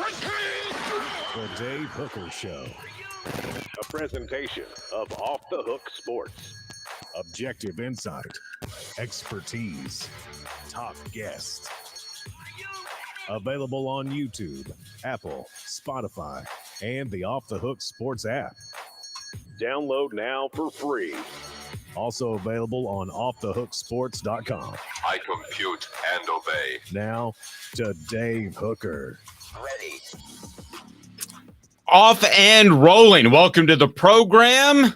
The Dave Hooker Show. A presentation of Off the Hook Sports. Objective insight, expertise, top guests. Available on YouTube, Apple, Spotify, and the Off the Hook Sports app. Download now for free. Also available on offthehooksports.com. I compute and obey. Now to Dave Hooker. Ready. Off and rolling. Welcome to the program.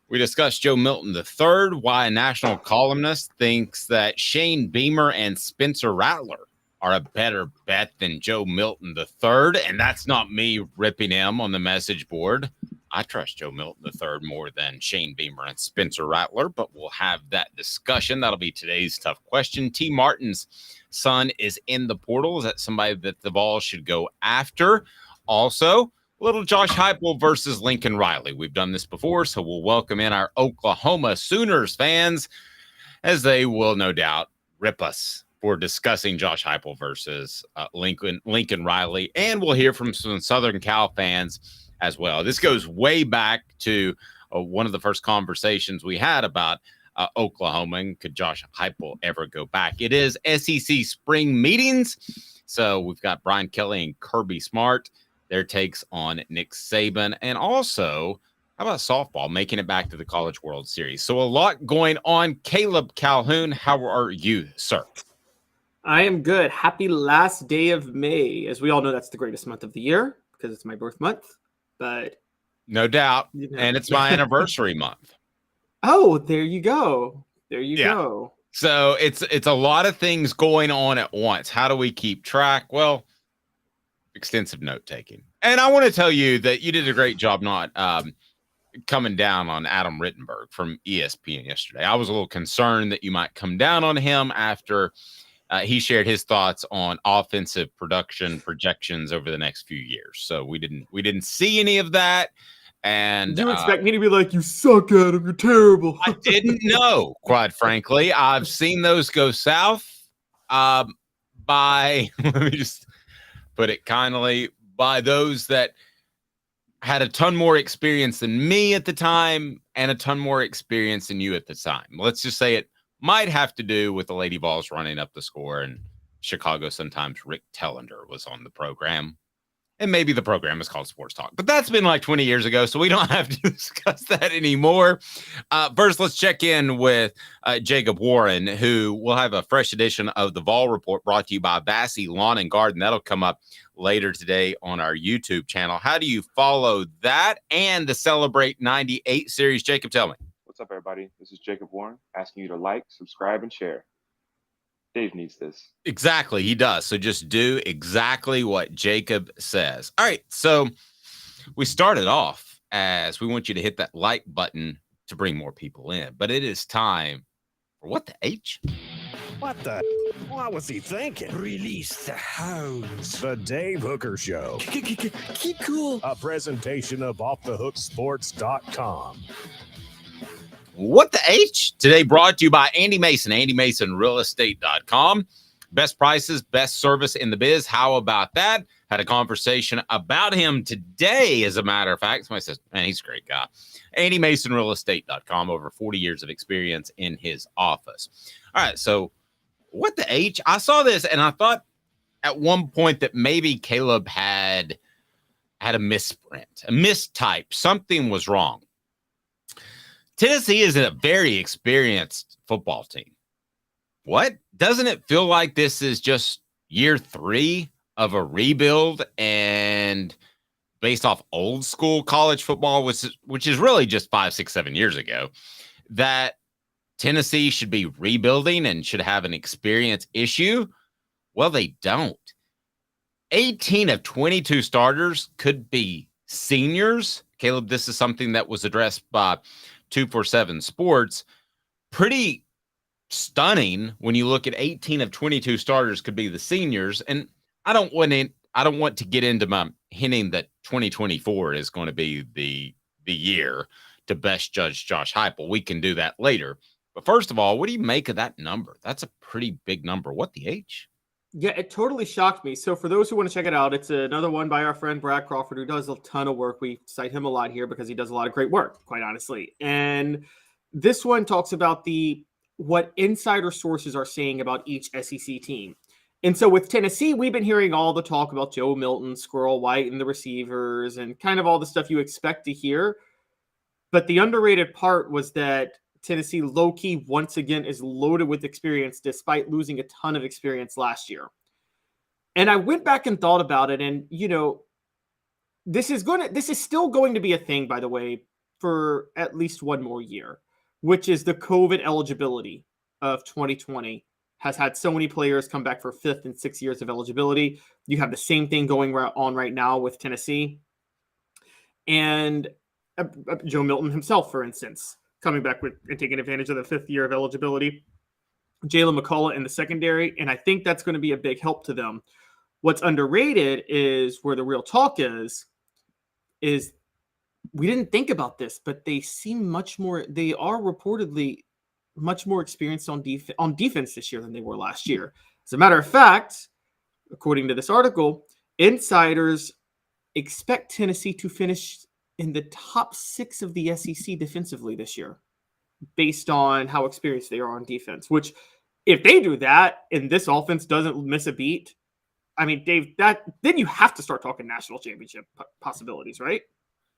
We discussed Joe Milton III, why a national columnist thinks that Shane Beamer and Spencer Rattler are a better bet than Joe Milton III. And that's not me ripping him on the message board. I trust Joe Milton III more than Shane Beamer and Spencer Rattler, but we'll have that discussion. That'll be today's tough question. T. Martin's son is in the portal. Is that somebody that the Vols should go after? Also, little Josh Heupel versus Lincoln Riley. We've done this before, so we'll welcome in our Oklahoma Sooners fans, as they will no doubt rip us for discussing Josh Heupel versus Lincoln Riley. And we'll hear from some Southern Cal fans as well. This goes way back to one of the first conversations we had about Oklahoma and could Josh Heupel ever go back. It is SEC spring meetings, so we've got Brian Kelly and Kirby Smart, their takes on Nick Saban, and also how about softball making it back to the College World Series. So a lot going on. Caleb Calhoun, how are you, sir? I am good. Happy last day of May. As we all know, that's the greatest month of the year because it's my birth month. But no doubt, and it's my anniversary month. Oh, there you go. There you go. So it's a lot of things going on at once. How do we keep track? Well, extensive note taking. And I want to tell you that you did a great job not coming down on Adam Rittenberg from ESPN yesterday. I was a little concerned that you might come down on him after he shared his thoughts on offensive production projections over the next few years. So we didn't see any of that. And you expect me to be like, you suck at him, you're terrible. I didn't know, quite frankly. I've seen those go south by, let me just put it kindly, by those that had a ton more experience than me at the time and a ton more experience than you at the time. Let's just say it might have to do with the Lady Vols running up the score and Chicago. Sometimes Rick Tellender was on the program, and maybe the program is called Sports Talk, but that's been like 20 years ago, so we don't have to discuss that anymore. First, let's check in with Jacob Warren, who will have a fresh edition of the Vol Report brought to you by Bassey Lawn and Garden. That'll come up later today on our YouTube channel. How do you follow that and the Celebrate 98 series? Jacob, tell me. What's up, everybody? This is Jacob Warren asking you to like, subscribe, and share. Dave needs this. Exactly. He does. So just do exactly what Jacob says. All right. So we started off as we want you to hit that like button to bring more people in, but it is time for What the H? What the? What was he thinking? Release the hounds. The Dave Hooker Show. Keep cool. A presentation of offthehooksports.com. What the H? Today brought to you by Andy Mason, AndyMasonRealEstate.com. Best prices, best service in the biz. How about that? Had a conversation about him today, as a matter of fact. Somebody says, man, he's a great guy. AndyMasonRealEstate.com, over 40 years of experience in his office. All right, so what the H? I saw this, and I thought at one point that maybe Caleb had a misprint, a mistype. Something was wrong. Tennessee is a very experienced football team. What? Doesn't it feel like this is just year 3 of a rebuild and based off old school college football, which is really just 5, 6, 7 years ago, that Tennessee should be rebuilding and should have an experience issue? Well, they don't. 18 of 22 starters could be seniors. Caleb, this is something that was addressed by 247 Sports. Pretty stunning when you look at 18 of 22 starters could be the seniors. And I don't want to get into my hinting that 2024 is going to be the year to best judge Josh Heupel. We can do that later. But first of all, what do you make of that number? That's a pretty big number. What the H? Yeah, it totally shocked me. So for those who want to check it out, it's another one by our friend Brad Crawford, who does a ton of work. We cite him a lot here because he does a lot of great work, quite honestly. And this one talks about what insider sources are saying about each SEC team. And so with Tennessee, we've been hearing all the talk about Joe Milton, Squirrel White, and the receivers, and kind of all the stuff you expect to hear. But the underrated part was that Tennessee low-key once again is loaded with experience despite losing a ton of experience last year. And I went back and thought about it, and this is still going to be a thing, by the way, for at least one more year, which is the COVID eligibility of 2020 has had so many players come back for 5th and 6th years of eligibility. You have the same thing going on right now with Tennessee. And Joe Milton himself, for instance, coming back with and taking advantage of the 5th year of eligibility. Jalen McCullough in the secondary, and I think that's going to be a big help to them. What's underrated is where the real talk is we didn't think about this, but they are reportedly much more experienced on defense this year than they were last year. As a matter of fact, according to this article, insiders expect Tennessee to finish in the top 6 of the SEC defensively this year, based on how experienced they are on defense, which if they do that and this offense doesn't miss a beat, I mean, Dave, then you have to start talking national championship possibilities, right?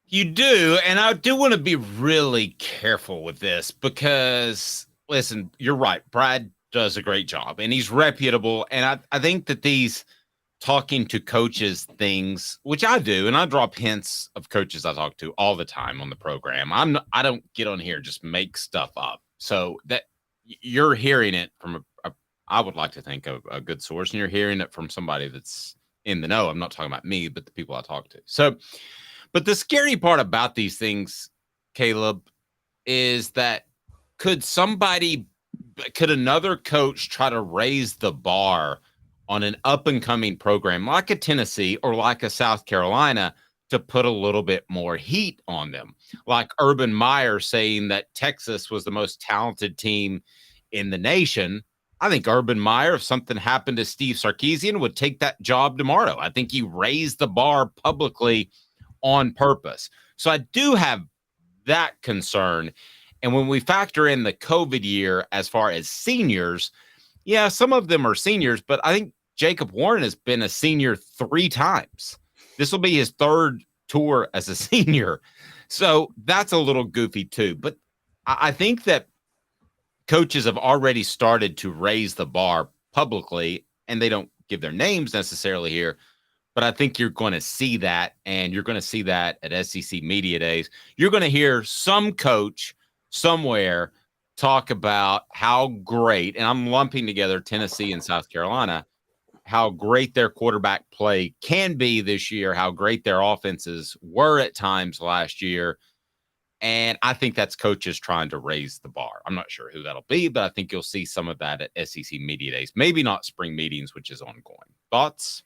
You do, and I do want to be really careful with this because, listen, you're right. Brad does a great job, and he's reputable, and I think that these talking to coaches things, which I do, and I drop hints of coaches I talk to all the time on the program. I don't get on here and just make stuff up. So that you're hearing it from I would like to think a good source, and you're hearing it from somebody that's in the know. I'm not talking about me, but the people I talk to. So, but the scary part about these things, Caleb, is that could another coach try to raise the bar on an up-and-coming program like a Tennessee or like a South Carolina to put a little bit more heat on them? Like Urban Meyer saying that Texas was the most talented team in the nation. I think Urban Meyer, if something happened to Steve Sarkisian, would take that job tomorrow. I think he raised the bar publicly on purpose. So I do have that concern. And when we factor in the COVID year as far as seniors, yeah, some of them are seniors, but I think Jacob Warren has been a senior 3 times. This will be his 3rd tour as a senior. So that's a little goofy too. But I think that coaches have already started to raise the bar publicly, and they don't give their names necessarily here. But I think you're going to see that, and you're going to see that at SEC Media Days. You're going to hear some coach somewhere talk about how great, and I'm lumping together Tennessee and South Carolina, how great their quarterback play can be this year, how great their offenses were at times last year. And I think that's coaches trying to raise the bar. I'm not sure who that'll be, but I think you'll see some of that at SEC Media Days. Maybe not spring meetings, which is ongoing. Thoughts?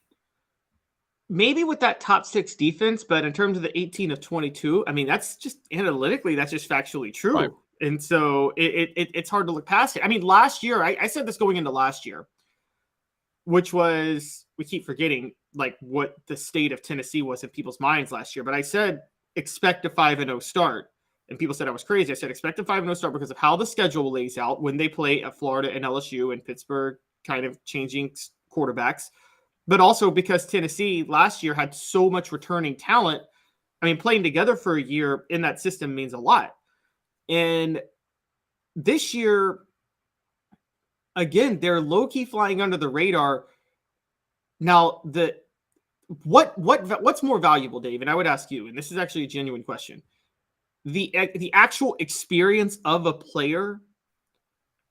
Maybe with that top 6 defense, but in terms of the 18 of 22, I mean, that's just analytically, that's just factually true. Right. And so it's hard to look past it. I mean, last year, I said this going into last year, which was, we keep forgetting, like, what the state of Tennessee was in people's minds last year. But I said, expect a 5-0 start. And people said I was crazy. I said, expect a 5-0 start because of how the schedule lays out when they play at Florida and LSU and Pittsburgh, kind of changing quarterbacks. But also because Tennessee last year had so much returning talent. I mean, playing together for a year in that system means a lot. And this year, again, they're low-key flying under the radar. Now, what's more valuable, Dave? And I would ask you, and this is actually a genuine question. The actual experience of a player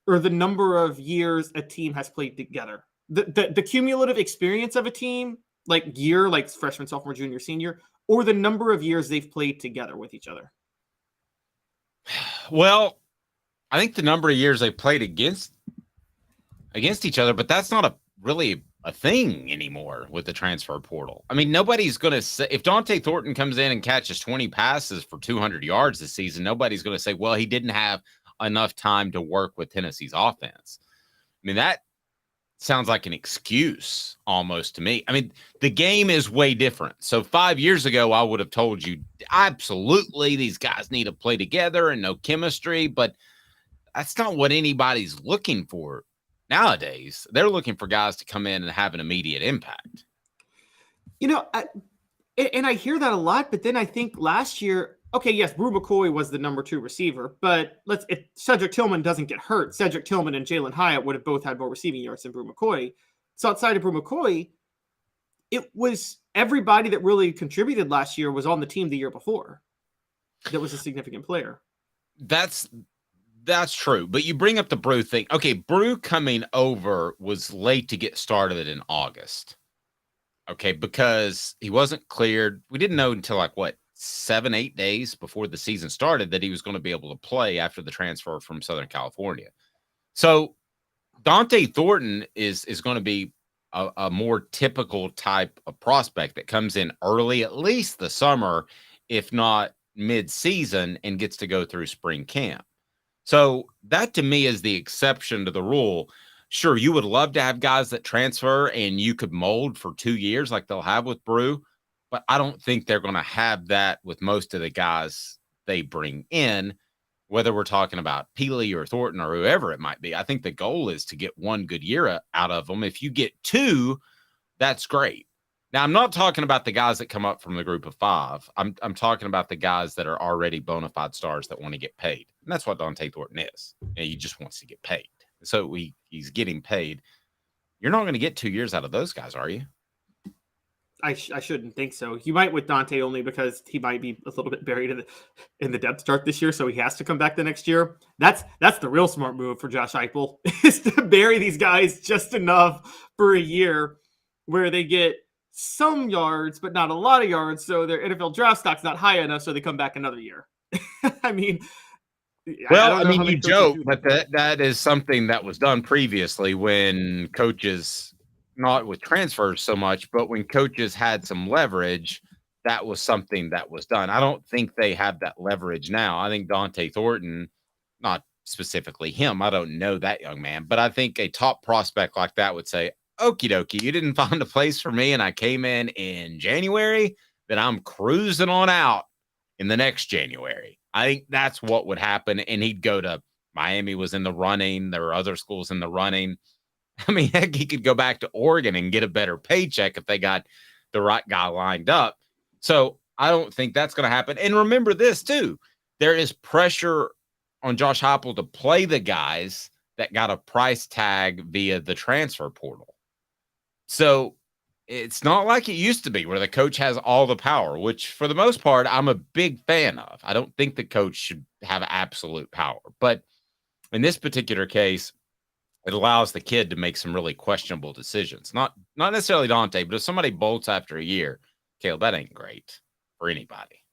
or the number of years a team has played together? The cumulative experience of a team, like freshman, sophomore, junior, senior, or the number of years they've played together with each other? Well, I think the number of years they played against each other, but that's not really a thing anymore with the transfer portal. I mean, nobody's going to say, if Dante Thornton comes in and catches 20 passes for 200 yards this season, nobody's going to say, well, he didn't have enough time to work with Tennessee's offense. I mean, sounds like an excuse almost to me. I mean, the game is way different. So 5 years ago, I would have told you absolutely these guys need to play together and no chemistry, but that's not what anybody's looking for nowadays. They're looking for guys to come in and have an immediate impact. And I hear that a lot, but then I think last year, okay, yes, Brew McCoy was the number 2 receiver, but if Cedric Tillman doesn't get hurt, Cedric Tillman and Jalen Hyatt would have both had more receiving yards than Brew McCoy. So outside of Brew McCoy, it was everybody that really contributed last year was on the team the year before. That was a significant player. That's true. But you bring up the Brew thing. Okay, Brew coming over was late to get started in August. Okay, because he wasn't cleared. We didn't know until 7-8 days before the season started that he was going to be able to play after the transfer from Southern California. So Dante Thornton is going to be a more typical type of prospect that comes in early, at least the summer, if not mid-season, and gets to go through spring camp. So that to me is the exception to the rule. Sure, you would love to have guys that transfer and you could mold for 2 years like they'll have with Brew, but I don't think they're going to have that with most of the guys they bring in, whether we're talking about Peely or Thornton or whoever it might be. I think the goal is to get 1 good year out of them. If you get 2, that's great. Now, I'm not talking about the guys that come up from the group of 5. I'm talking about the guys that are already bona fide stars that want to get paid. And that's what Dante Thornton is. And he just wants to get paid. So he's getting paid. You're not going to get 2 years out of those guys, are you? I shouldn't think so. You might with Dante only because he might be a little bit buried in the depth chart this year, so he has to come back the next year. That's the real smart move for Josh Heupel, is to bury these guys just enough for a year where they get some yards, but not a lot of yards, so their NFL draft stock's not high enough, so they come back another year. I mean, you joke, but that is something that was done previously when coaches, not with transfers so much, but when coaches had some leverage, that was something that was done. I don't think they have that leverage now. I think Dante Thornton, not specifically him, I don't know that young man, but I think a top prospect like that would say, okie dokie, you didn't find a place for me and I came in January, then I'm cruising on out in the next January. I think that's what would happen. And he'd go to Miami was in the running. There were other schools in the running. I mean, heck, he could go back to Oregon and get a better paycheck if they got the right guy lined up. So I don't think that's going to happen. And remember this too, there is pressure on Josh Heupel to play the guys that got a price tag via the transfer portal. So it's not like it used to be where the coach has all the power, which for the most part, I'm a big fan of. I don't think the coach should have absolute power. But in this particular case, it allows the kid to make some really questionable decisions. Not necessarily Dante, but if somebody bolts after a year, Caleb, that ain't great for anybody.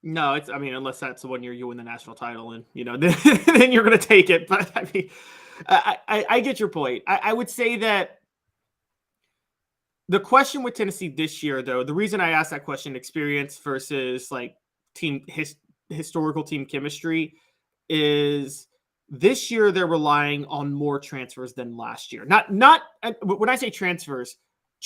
No, unless that's the 1 year you win the national title and, then you're going to take it. But I mean, I get your point. I would say that the question with Tennessee this year, though, the reason I asked that question, experience versus historical team chemistry, is this year they're relying on more transfers than last year. Not when I say transfers,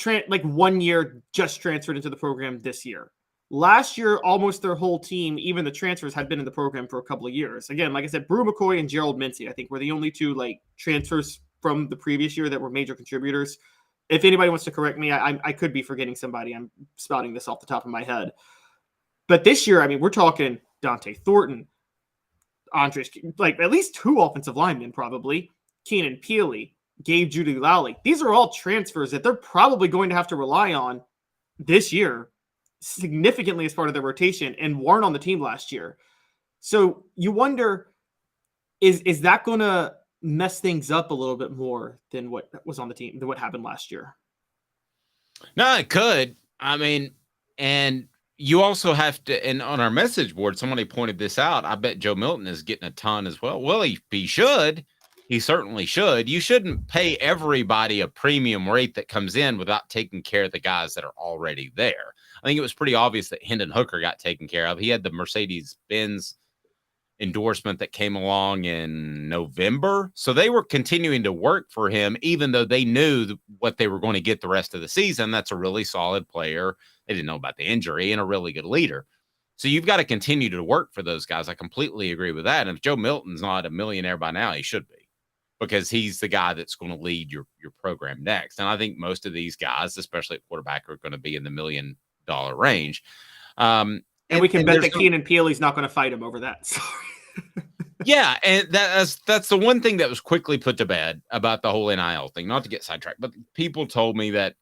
1 year just transferred into the program this year. Last year, almost their whole team, even the transfers, had been in the program for a couple of years. Again, like I said, Brew McCoy and Gerald Mincy, I think, were the only 2 transfers from the previous year that were major contributors. If anybody wants to correct me, I could be forgetting somebody. I'm spouting this off the top of my head. But this year, we're talking Dante Thornton, Andres, at least 2 offensive linemen probably, Keenan Peely, Gabe Judy-Lally. These are all transfers that they're probably going to have to rely on this year significantly as part of their rotation and weren't on the team last year. So you wonder, is that going to mess things up a little bit more than what was on the team, than what happened last year? No, it could. And you also have to, and on our message board, somebody pointed this out. I bet Joe Milton is getting a ton as well. Well, he should. He certainly should. You shouldn't pay everybody a premium rate that comes in without taking care of the guys that are already there. I think it was pretty obvious that Hendon Hooker got taken care of. He had the Mercedes-Benz endorsement that came along in November. So they were continuing to work for him, even though they knew what they were going to get the rest of the season. That's a really solid player. They didn't know about the injury and a really good leader. So you've got to continue to work for those guys. I completely agree with that. And if Joe Milton's not a millionaire by now, he should be, because he's the guy that's going to lead your program next. And I think most of these guys, especially at quarterback, are going to be in the $1 million range. And we can bet that Keenan Peely's not going to fight him over that. Sorry. Yeah, and that's the one thing that was quickly put to bed about the whole NIL thing. Not to get sidetracked, but people told me that,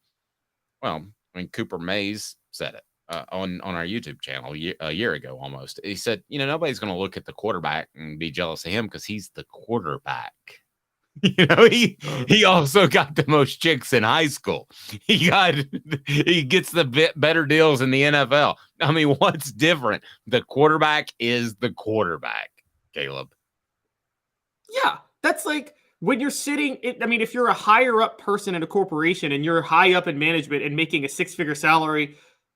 well, I mean, Cooper Mays said it on our YouTube channel a year ago almost. He said, nobody's going to look at the quarterback and be jealous of him because he's the quarterback. He also got the most chicks in high school. He gets the better deals in the NFL. I mean, what's different? The quarterback is the quarterback, Caleb. Yeah, that's like when you're sitting. If you're a higher up person in a corporation and you're high up in management and making a 6-figure salary,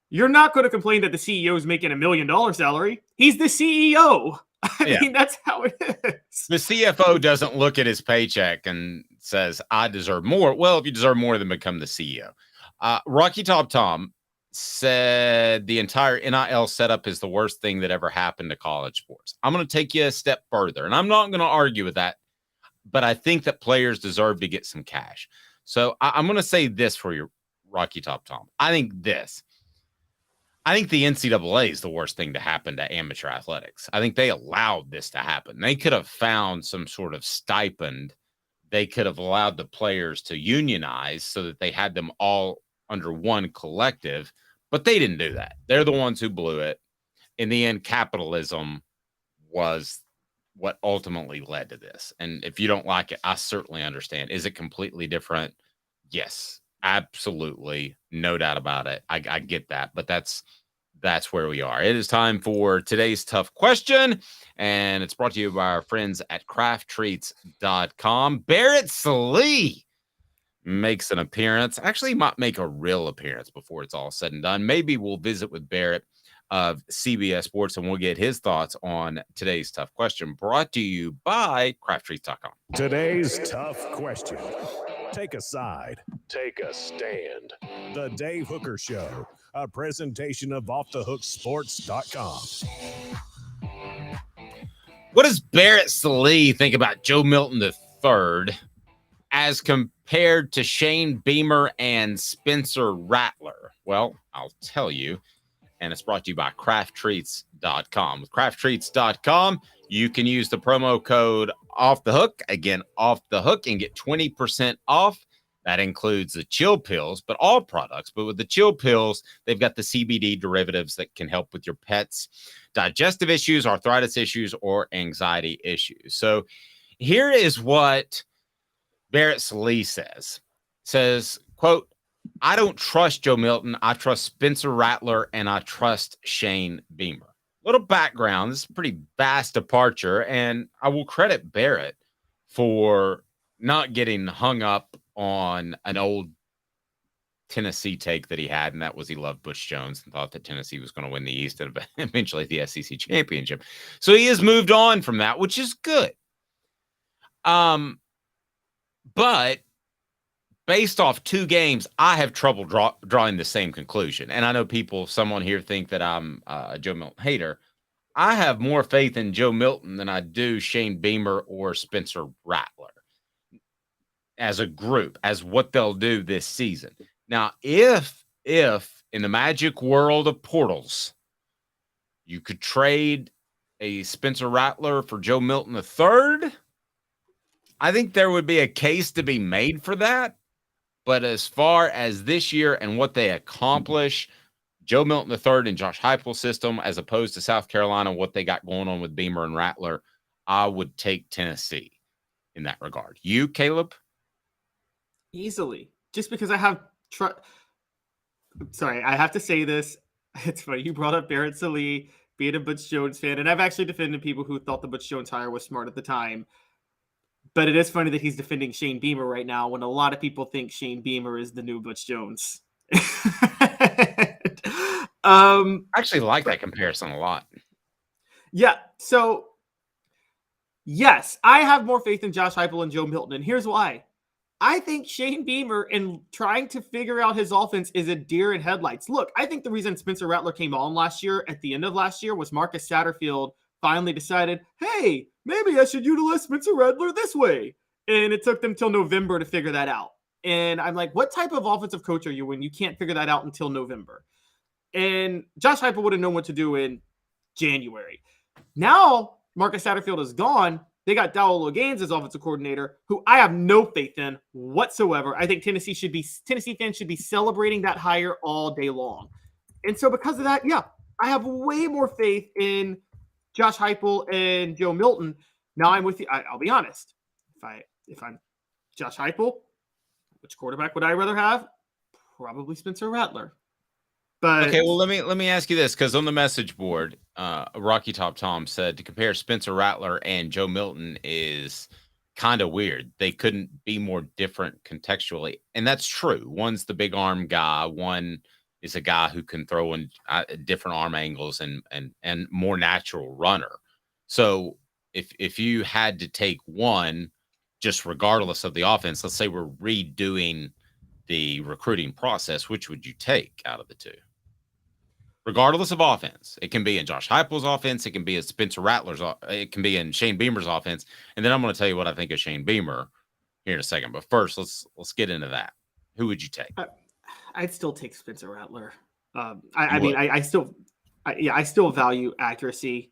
you're not going to complain that the CEO is making $1 million salary. He's the CEO. I mean, that's how it is. The CFO doesn't look at his paycheck and says, I deserve more. Well, if you deserve more, then become the CEO. Rocky Top Tom said the entire NIL setup is the worst thing that ever happened to college sports. I'm going to take you a step further, and I'm not going to argue with that, but I think that players deserve to get some cash. So I'm going to say this for you, Rocky Top Tom. I think the NCAA is the worst thing to happen to amateur athletics. I think they allowed this to happen. They could have found some sort of stipend. They could have allowed the players to unionize so that they had them all under one collective, but they didn't do that. They're the ones who blew it. In the end, capitalism was what ultimately led to this. And if you don't like it, I certainly understand. Is it completely different? Yes. Absolutely. No doubt about it. I get that, but that's where we are. It is time for today's tough question, and it's brought to you by our friends at crafttreats.com. Barrett Sallee makes an appearance. Actually, he might make a real appearance before it's all said and done. Maybe we'll visit with Barrett of CBS Sports, and we'll get his thoughts on today's tough question, brought to you by crafttreats.com. Today's tough question. Take a side. Take a stand. The Dave Hooker Show, a presentation of offthehooksports.com. What does Barrett Sallee think about Joe Milton III as compared to Shane Beamer and Spencer Rattler? Well, I'll tell you, and it's brought to you by crafttreats.com. With crafttreats.com, you can use the promo code Off the Hook, again, Off the Hook, and get 20% off. That includes the chill pills, but all products. But with the chill pills, they've got the CBD derivatives that can help with your pet's digestive issues, arthritis issues, or anxiety issues. So here is what Barrett Sallee says, quote, I don't trust Joe Milton. I trust Spencer Rattler, and I trust Shane Beamer. Little background. This is a pretty vast departure, and I will credit Barrett for not getting hung up on an old Tennessee take that he had, and that was he loved Butch Jones and thought that Tennessee was going to win the East and eventually the SEC championship. So he has moved on from that, which is good. But based off 2 games, I have trouble drawing the same conclusion. And I know someone here think that I'm a Joe Milton hater. I have more faith in Joe Milton than I do Shane Beamer or Spencer Rattler as a group, as what they'll do this season. Now, if in the magic world of portals, you could trade a Spencer Rattler for Joe Milton III, I think there would be a case to be made for that. But as far as this year and what they accomplish, Joe Milton III and Josh Heupel's system, as opposed to South Carolina, what they got going on with Beamer and Rattler, I would take Tennessee in that regard. You, Caleb? Easily. Just because I have Sorry, I have to say this. It's funny. You brought up Barrett Sallee being a Butch Jones fan, and I've actually defended people who thought the Butch Jones hire was smart at the time. But it is funny that he's defending Shane Beamer right now when a lot of people think Shane Beamer is the new Butch Jones. I actually like that comparison a lot. Yeah. So Yes, I have more faith in Josh Heupel and Joe Milton, and here's why. I think Shane Beamer, in trying to figure out his offense, is a deer in headlights. Look, I think the reason Spencer Rattler came on last year, at the end of last year, was Marcus Satterfield finally decided, hey, maybe I should utilize Spencer Rattler this way. And it took them till November to figure that out. And I'm like, what type of offensive coach are you when you can't figure that out until November? And Josh Heupel would have known what to do in January. Now, Marcus Satterfield is gone. They got Dowell Gaines as offensive coordinator, who I have no faith in whatsoever. I think Tennessee fans should be celebrating that hire all day long. And so because of that, yeah, I have way more faith in Josh Heupel and Joe Milton. Now I'm with you. I'll be honest. If I'm Josh Heupel, which quarterback would I rather have? Probably Spencer Rattler. But okay, well, let me ask you this, because on the message board, Rocky Top Tom said to compare Spencer Rattler and Joe Milton is kind of weird. They couldn't be more different contextually, and that's true. One's the big arm guy. One is a guy who can throw in different arm angles and more natural runner. So if you had to take one, just regardless of the offense, let's say we're redoing the recruiting process, which would you take out of the two? Regardless of offense, it can be in Josh Heupel's offense, it can be in Spencer Rattler's, it can be in Shane Beamer's offense, and then I'm going to tell you what I think of Shane Beamer here in a second. But first, let's get into that. Who would you take? I'd still take Spencer Rattler. I still value accuracy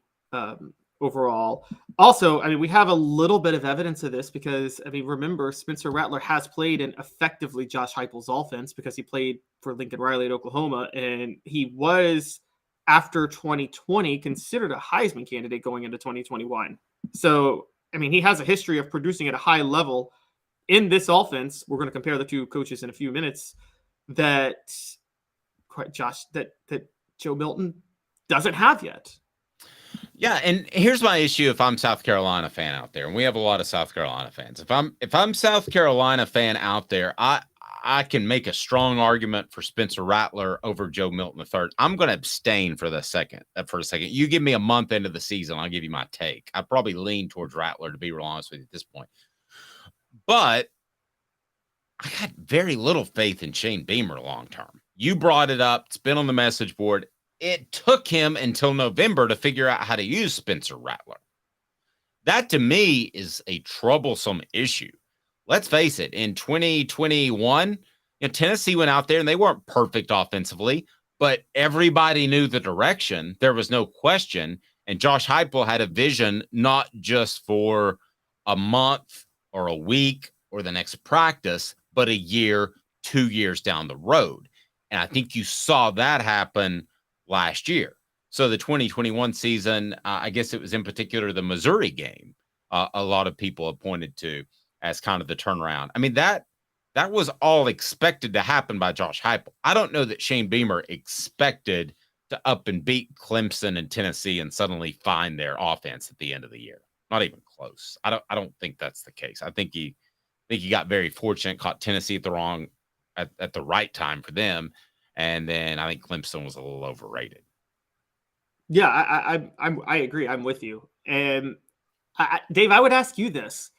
overall. Also, we have a little bit of evidence of this because, remember, Spencer Rattler has played in effectively Josh Heupel's offense because he played for Lincoln Riley at Oklahoma, and he was, after 2020, considered a Heisman candidate going into 2021. So, he has a history of producing at a high level in this offense. We're going to compare the two coaches in a few minutes. That Joe Milton doesn't have yet. Yeah, and here's my issue if I'm South Carolina fan out there, and we have a lot of South Carolina fans. If I'm South Carolina fan out there, I can make a strong argument for Spencer Rattler over Joe Milton III. I'm going to abstain for a second. You give me a month into the season, I'll give you my take. I probably lean towards Rattler, to be real honest with you at this point. But I got very little faith in Shane Beamer long term. You brought it up. It's been on the message board. It took him until November to figure out how to use Spencer Rattler. That, to me, is a troublesome issue. Let's face it. In 2021, Tennessee went out there and they weren't perfect offensively, but everybody knew the direction. There was no question. And Josh Heupel had a vision not just for a month or a week or the next practice, but a year, 2 years down the road. And I think you saw that happen last year. So the 2021 season, I guess it was in particular the Missouri game, a lot of people have pointed to as kind of the turnaround. That was all expected to happen by Josh Heupel. I don't know that Shane Beamer expected to up and beat Clemson and Tennessee and suddenly find their offense at the end of the year. Not even close. I don't think that's the case. I think he got very fortunate, caught Tennessee at the right time for them. And then I think Clemson was a little overrated. Yeah, I agree. I'm with you. And Dave, I would ask you this.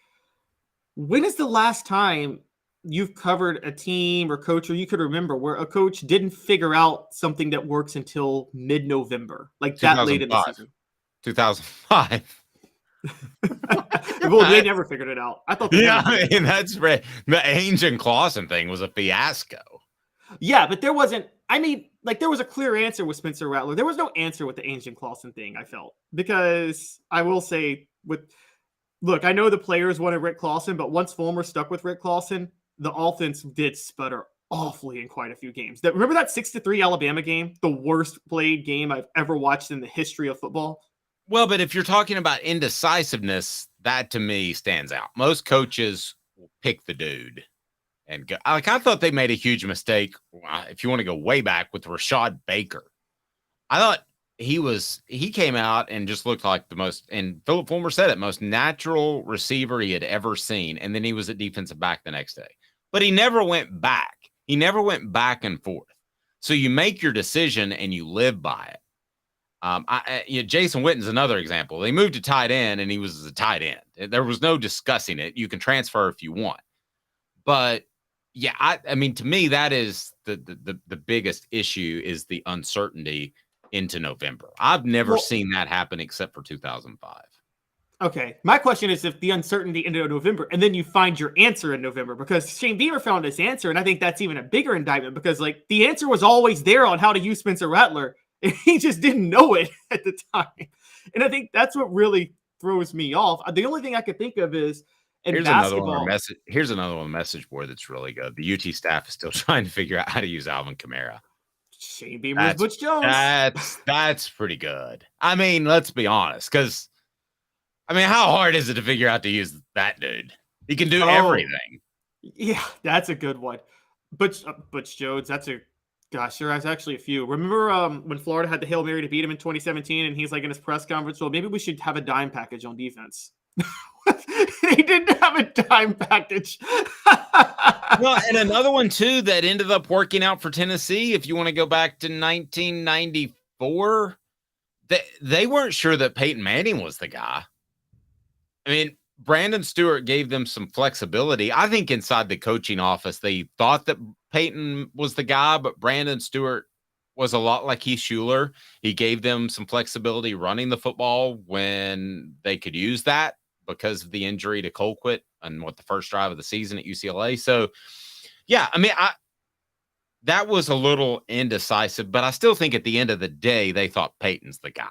When is the last time you've covered a team or coach, or you could remember, where a coach didn't figure out something that works until mid-November, like that late in the season? 2005. Well, they never figured it out. I thought. That's right. The Ainge and Clausen thing was a fiasco. Yeah, but there wasn't. There was a clear answer with Spencer Rattler. There was no answer with the Ainge and Clausen thing, I felt, because I will say, look, I know the players wanted Rick Clausen, but once Fulmer stuck with Rick Clausen, the offense did sputter awfully in quite a few games. Remember that 6-3 Alabama game, the worst played game I've ever watched in the history of football? Well, but if you're talking about indecisiveness, that to me stands out. Most coaches will pick the dude and go. I thought they made a huge mistake. If you want to go way back with Rashad Baker, I thought he came out and just looked like the most, and Philip Fulmer said it, most natural receiver he had ever seen. And then he was at defensive back the next day, but he never went back. He never went back and forth. So you make your decision and you live by it. Jason Witten's another example. They moved to tight end, and he was a tight end. There was no discussing it. You can transfer if you want, but yeah, I mean, to me, that is the biggest issue is the uncertainty into November. I've never seen that happen except for 2005. Okay, my question is if the uncertainty into November, and then you find your answer in November, because Shane Beamer found his answer, and I think that's even a bigger indictment because, like, the answer was always there on how to use Spencer Rattler, and he just didn't know it at the time. And I think that's what really throws me off. The only thing I could think of is Here's basketball. Here's another one message board that's really good. The UT staff is still trying to figure out how to use Alvin Kamara. Shane Beamer's Butch Jones. That's pretty good. I mean, let's be honest, because I mean, how hard is it to figure out to use that dude? He can do everything. Yeah, that's a good one. Butch Jones, gosh, there was actually a few. Remember when Florida had the Hail Mary to beat him in 2017, and he's like in his press conference, well, maybe we should have a dime package on defense. He didn't have a dime package. Well, and another one, too, that ended up working out for Tennessee, if you want to go back to 1994, they weren't sure that Peyton Manning was the guy. I mean, Brandon Stewart gave them some flexibility. I think inside the coaching office, they thought that Peyton was the guy, but Brandon Stewart was a lot like Heath Schuler. He gave them some flexibility running the football when they could use that because of the injury to Colquitt and the first drive of the season at UCLA. So, yeah, I mean, that was a little indecisive, but I still think at the end of the day, they thought Peyton's the guy.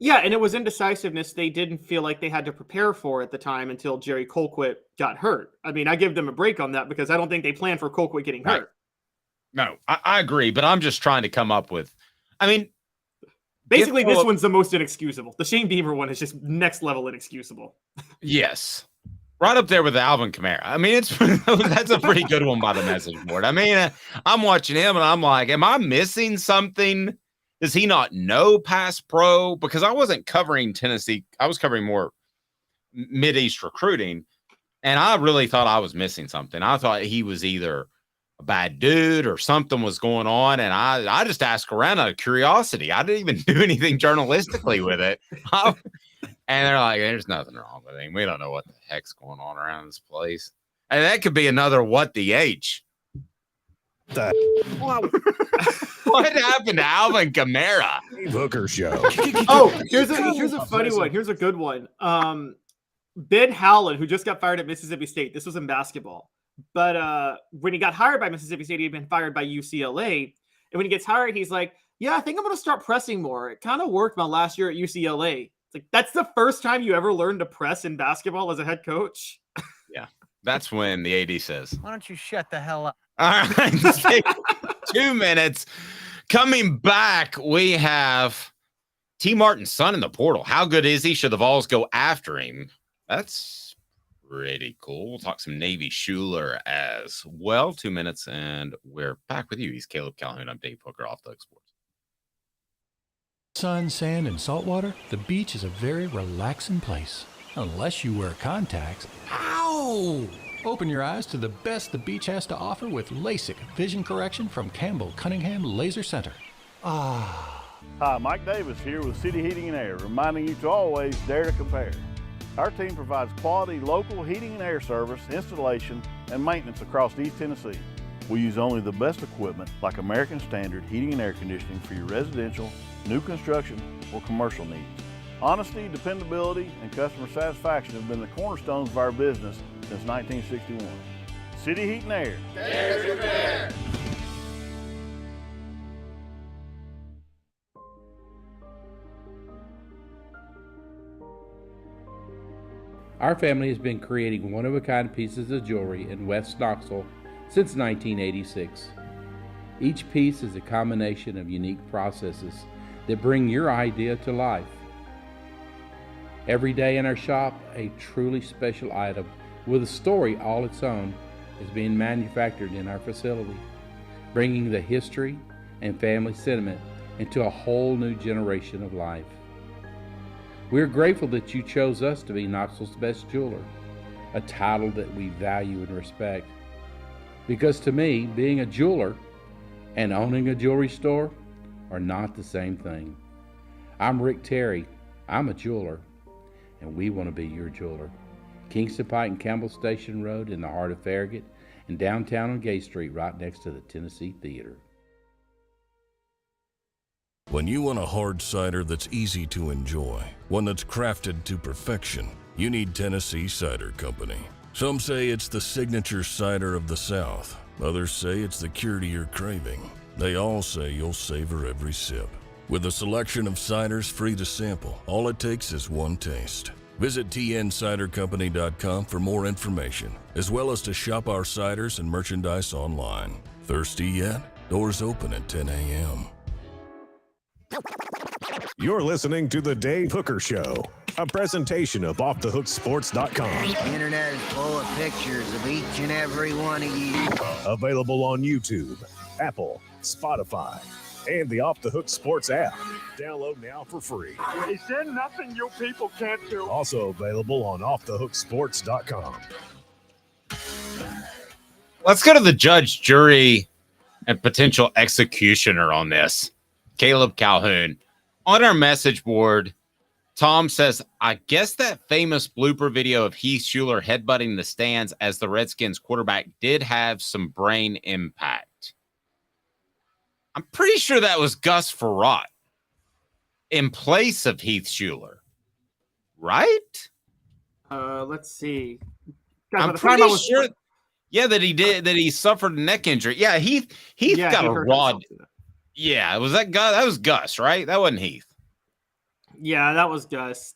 Yeah, and it was indecisiveness they didn't feel like they had to prepare for at the time until Jerry Colquitt got hurt. I mean, I give them a break on that because I don't think they planned for Colquitt getting hurt. No, I agree, but I'm just trying to come up with, I mean, basically this one's the most inexcusable. The Shane Beamer one is just next level inexcusable. Yes. Right up there with Alvin Kamara. I mean, that's a pretty good one by the message board. I mean, I'm watching him and I'm like, am I missing something? Does he not know pass pro? Because I wasn't covering Tennessee. I was covering more Mid-East recruiting, and I really thought I was missing something. I thought he was either a bad dude or something was going on, and I just asked around out of curiosity. I didn't even do anything journalistically with it. And they're like, there's nothing wrong with him. We don't know what the heck's going on around this place. And that could be another what the H. What happened to Alvin Kamara? Dave Hooker Show. Oh, here's a funny one. Here's a good one. Ben Howland, who just got fired at Mississippi State. This was in basketball. But when he got hired by Mississippi State, he had been fired by UCLA. And when he gets hired, he's like, yeah, I think I'm going to start pressing more. It kind of worked my last year at UCLA. It's like, that's the first time you ever learned to press in basketball as a head coach? Yeah, that's when the AD says, Why don't you shut the hell up? all right, 2 minutes. Coming back, we have T. Martin's son in the portal. How good is he? Should the Vols go after him? That's pretty cool. We'll talk some Navy Schuler as well. 2 minutes, and we're back with you. He's Caleb Calhoun. I'm Dave Hooker, Off the Hook Sports. Sun, sand, and salt water, the beach is a very relaxing place. Unless you wear contacts. Ow! Open your eyes to the best the beach has to offer with LASIK vision correction from Campbell Cunningham Laser Center. Ah. Hi, Mike Davis here with City Heating and Air, reminding you to always dare to compare. Our team provides quality local heating and air service, installation, and maintenance across East Tennessee. We use only the best equipment like American Standard heating and air conditioning for your residential, new construction, or commercial needs. Honesty, dependability, and customer satisfaction have been the cornerstones of our business since 1961. City Heat and Air. Dare to compare. Our family has been creating one-of-a-kind pieces of jewelry in West Knoxville since 1986. Each piece is a combination of unique processes that bring your idea to life. Every day in our shop, a truly special item with a story all its own is being manufactured in our facility, bringing the history and family sentiment into a whole new generation of life. We're grateful that you chose us to be Knoxville's best jeweler, a title that we value and respect. Because to me, being a jeweler and owning a jewelry store are not the same thing. I'm Rick Terry. I'm a jeweler, and we want to be your jeweler. Kingston Pike and Campbell Station Road in the heart of Farragut, and downtown on Gay Street right next to the Tennessee Theater. When you want a hard cider that's easy to enjoy, one that's crafted to perfection, you need Tennessee Cider Company. Some say it's the signature cider of the South. Others say it's the cure to your craving. They all say you'll savor every sip. With a selection of ciders free to sample, all it takes is one taste. Visit tncidercompany.com for more information, as well as to shop our ciders and merchandise online. Thirsty yet? Doors open at 10 a.m. You're listening to The Dave Hooker Show, a presentation of OffTheHookSports.com. The internet is full of pictures of each and every one of you. Available on YouTube, Apple, Spotify, and the Off the Hook Sports app. Download now for free. Is there nothing you people can't do? Also available on OffTheHookSports.com. Let's go to the judge, jury, and potential executioner on this. Caleb Calhoun. On our message board, Tom says, I guess that famous blooper video of Heath Schuler headbutting the stands as the Redskins quarterback did have some brain impact. I'm pretty sure that was Gus Frerotte in place of Heath Schuler, right? Let's see. Guys, I'm pretty sure. Yeah, that he suffered a neck injury. Yeah, Heath got a raw. Yeah, was that Gus? That was Gus, right? That wasn't Heath. Yeah, that was Gus.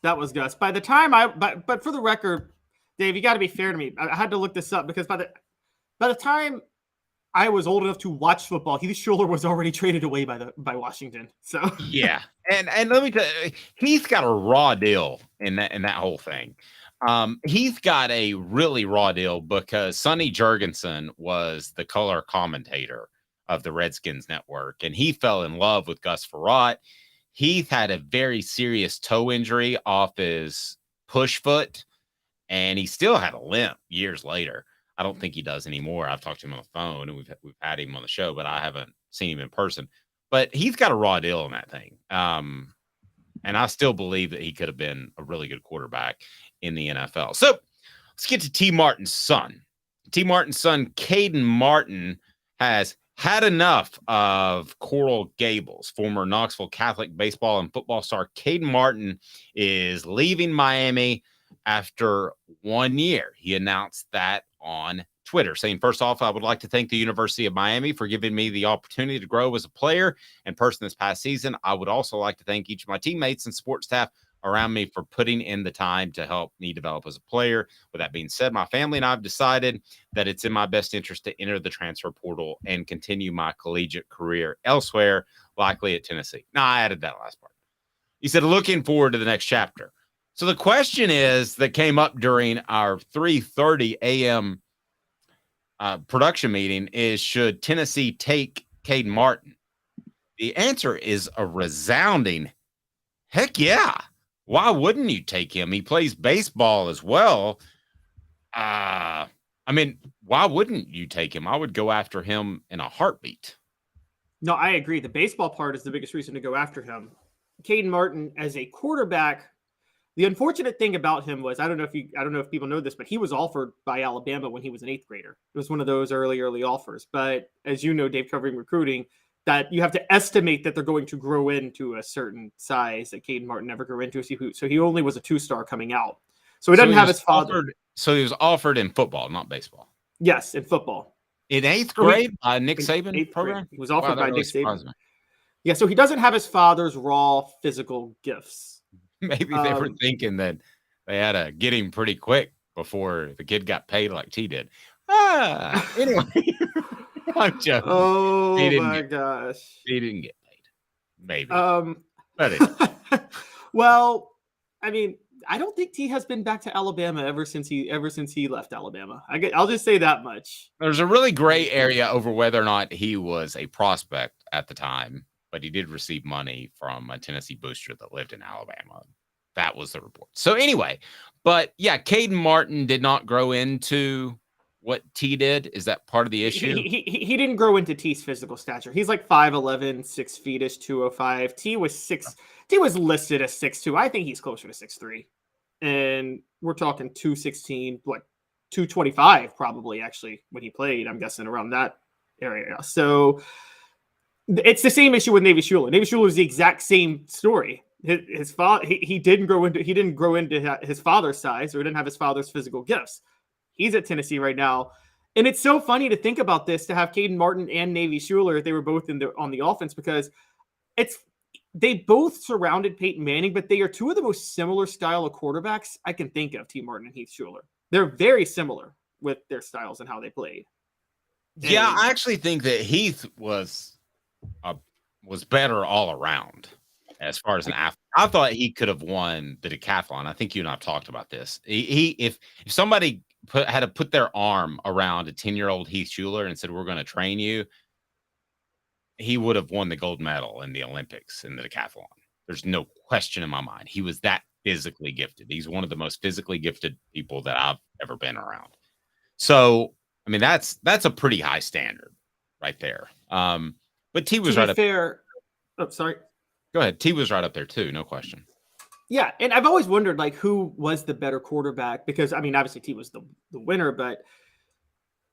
By the time but for the record, Dave, you got to be fair to me. I had to look this up because by the time I was old enough to watch football, Heath Schuler was already traded away by Washington. So yeah, and let me tell you, Heath got a raw deal in that whole thing. Heath got a really raw deal because Sonny Jurgensen was the color commentator of the Redskins network, and he fell in love with Gus Frerotte. Heath had a very serious toe injury off his push foot, and he still had a limp years later. I don't think he does anymore. I've talked to him on the phone, and we've had him on the show, but I haven't seen him in person. But Heath got a raw deal on that thing. And I still believe that he could have been a really good quarterback in the NFL. So let's get to T. Martin's son. T. Martin's son, Caden Martin, has had enough of Coral Gables. Former Knoxville Catholic baseball and football star Caden Martin is leaving Miami after 1 year. He announced that on Twitter, saying, first off, I would like to thank the University of Miami for giving me the opportunity to grow as a player and person this past season. I would also like to thank each of my teammates and support staff around me for putting in the time to help me develop as a player. With that being said, my family and I have decided that it's in my best interest to enter the transfer portal and continue my collegiate career elsewhere, likely at Tennessee. Now, I added that last part. He said, looking forward to the next chapter. So the question is that came up during our 3:30 a.m. Production meeting is, should Tennessee take Caden Martin? The answer is a resounding heck yeah. Why wouldn't you take him? He plays baseball as well. I mean, why wouldn't you take him? I would go after him in a heartbeat. No, I agree. The baseball part is the biggest reason to go after him. Caden Martin as a quarterback, the unfortunate thing about him was, I don't know if people know this, but he was offered by Alabama when he was an 8th grader. It was one of those early offers. But as you know, Dave, covering recruiting, that you have to estimate that they're going to grow into a certain size that Caden Martin never grew into. So he only was a 2-star coming out. So he doesn't have his father. So he was offered in football, not baseball. Yes, in football. In 8th grade by Nick Saban program? He was offered by Nick Saban. Me. Yeah, so he doesn't have his father's raw physical gifts. Maybe they were thinking that they had to get him pretty quick before the kid got paid like T did. Anyway. I'm joking. Oh my gosh. He didn't get paid. Maybe. But well, I mean, I don't think T has been back to Alabama ever since he left Alabama. I'll just say that much. There's a really gray area over whether or not he was a prospect at the time, but he did receive money from a Tennessee booster that lived in Alabama. That was the report. So anyway, but yeah, Caden Martin did not grow into what T did? Is that part of the issue? He didn't grow into T's physical stature. He's like 5'11", 6 feet-ish, 205. T was listed as 6'2". I think he's closer to 6'3". And we're talking 216, what, 225 probably actually when he played, I'm guessing around that area. So it's the same issue with Navy Schuler. Navy Schuler is the exact same story. His father, he didn't grow into his father's size, or didn't have his father's physical gifts. He's at Tennessee right now. And it's so funny to think about this, to have Caden Martin and Navy Schuler, if they were both on the offense, because they both surrounded Peyton Manning, but they are two of the most similar style of quarterbacks I can think of, T. Martin and Heath Schuler. They're very similar with their styles and how they played. Yeah, I actually think that Heath was better all around as far as an athlete. I thought he could have won the decathlon. I think you and I have talked about this. If somebody had to put their arm around a 10-year-old Heath Schuler and said, "We're going to train you," he would have won the gold medal in the Olympics in the decathlon. There's no question in my mind. He was that physically gifted. He's one of the most physically gifted people that I've ever been around. So, I mean, that's a pretty high standard right there. But T was right up there. Oh, sorry. Go ahead. T was right up there too. No question. Yeah. And I've always wondered, like, who was the better quarterback? Because, I mean, obviously T was the winner, but,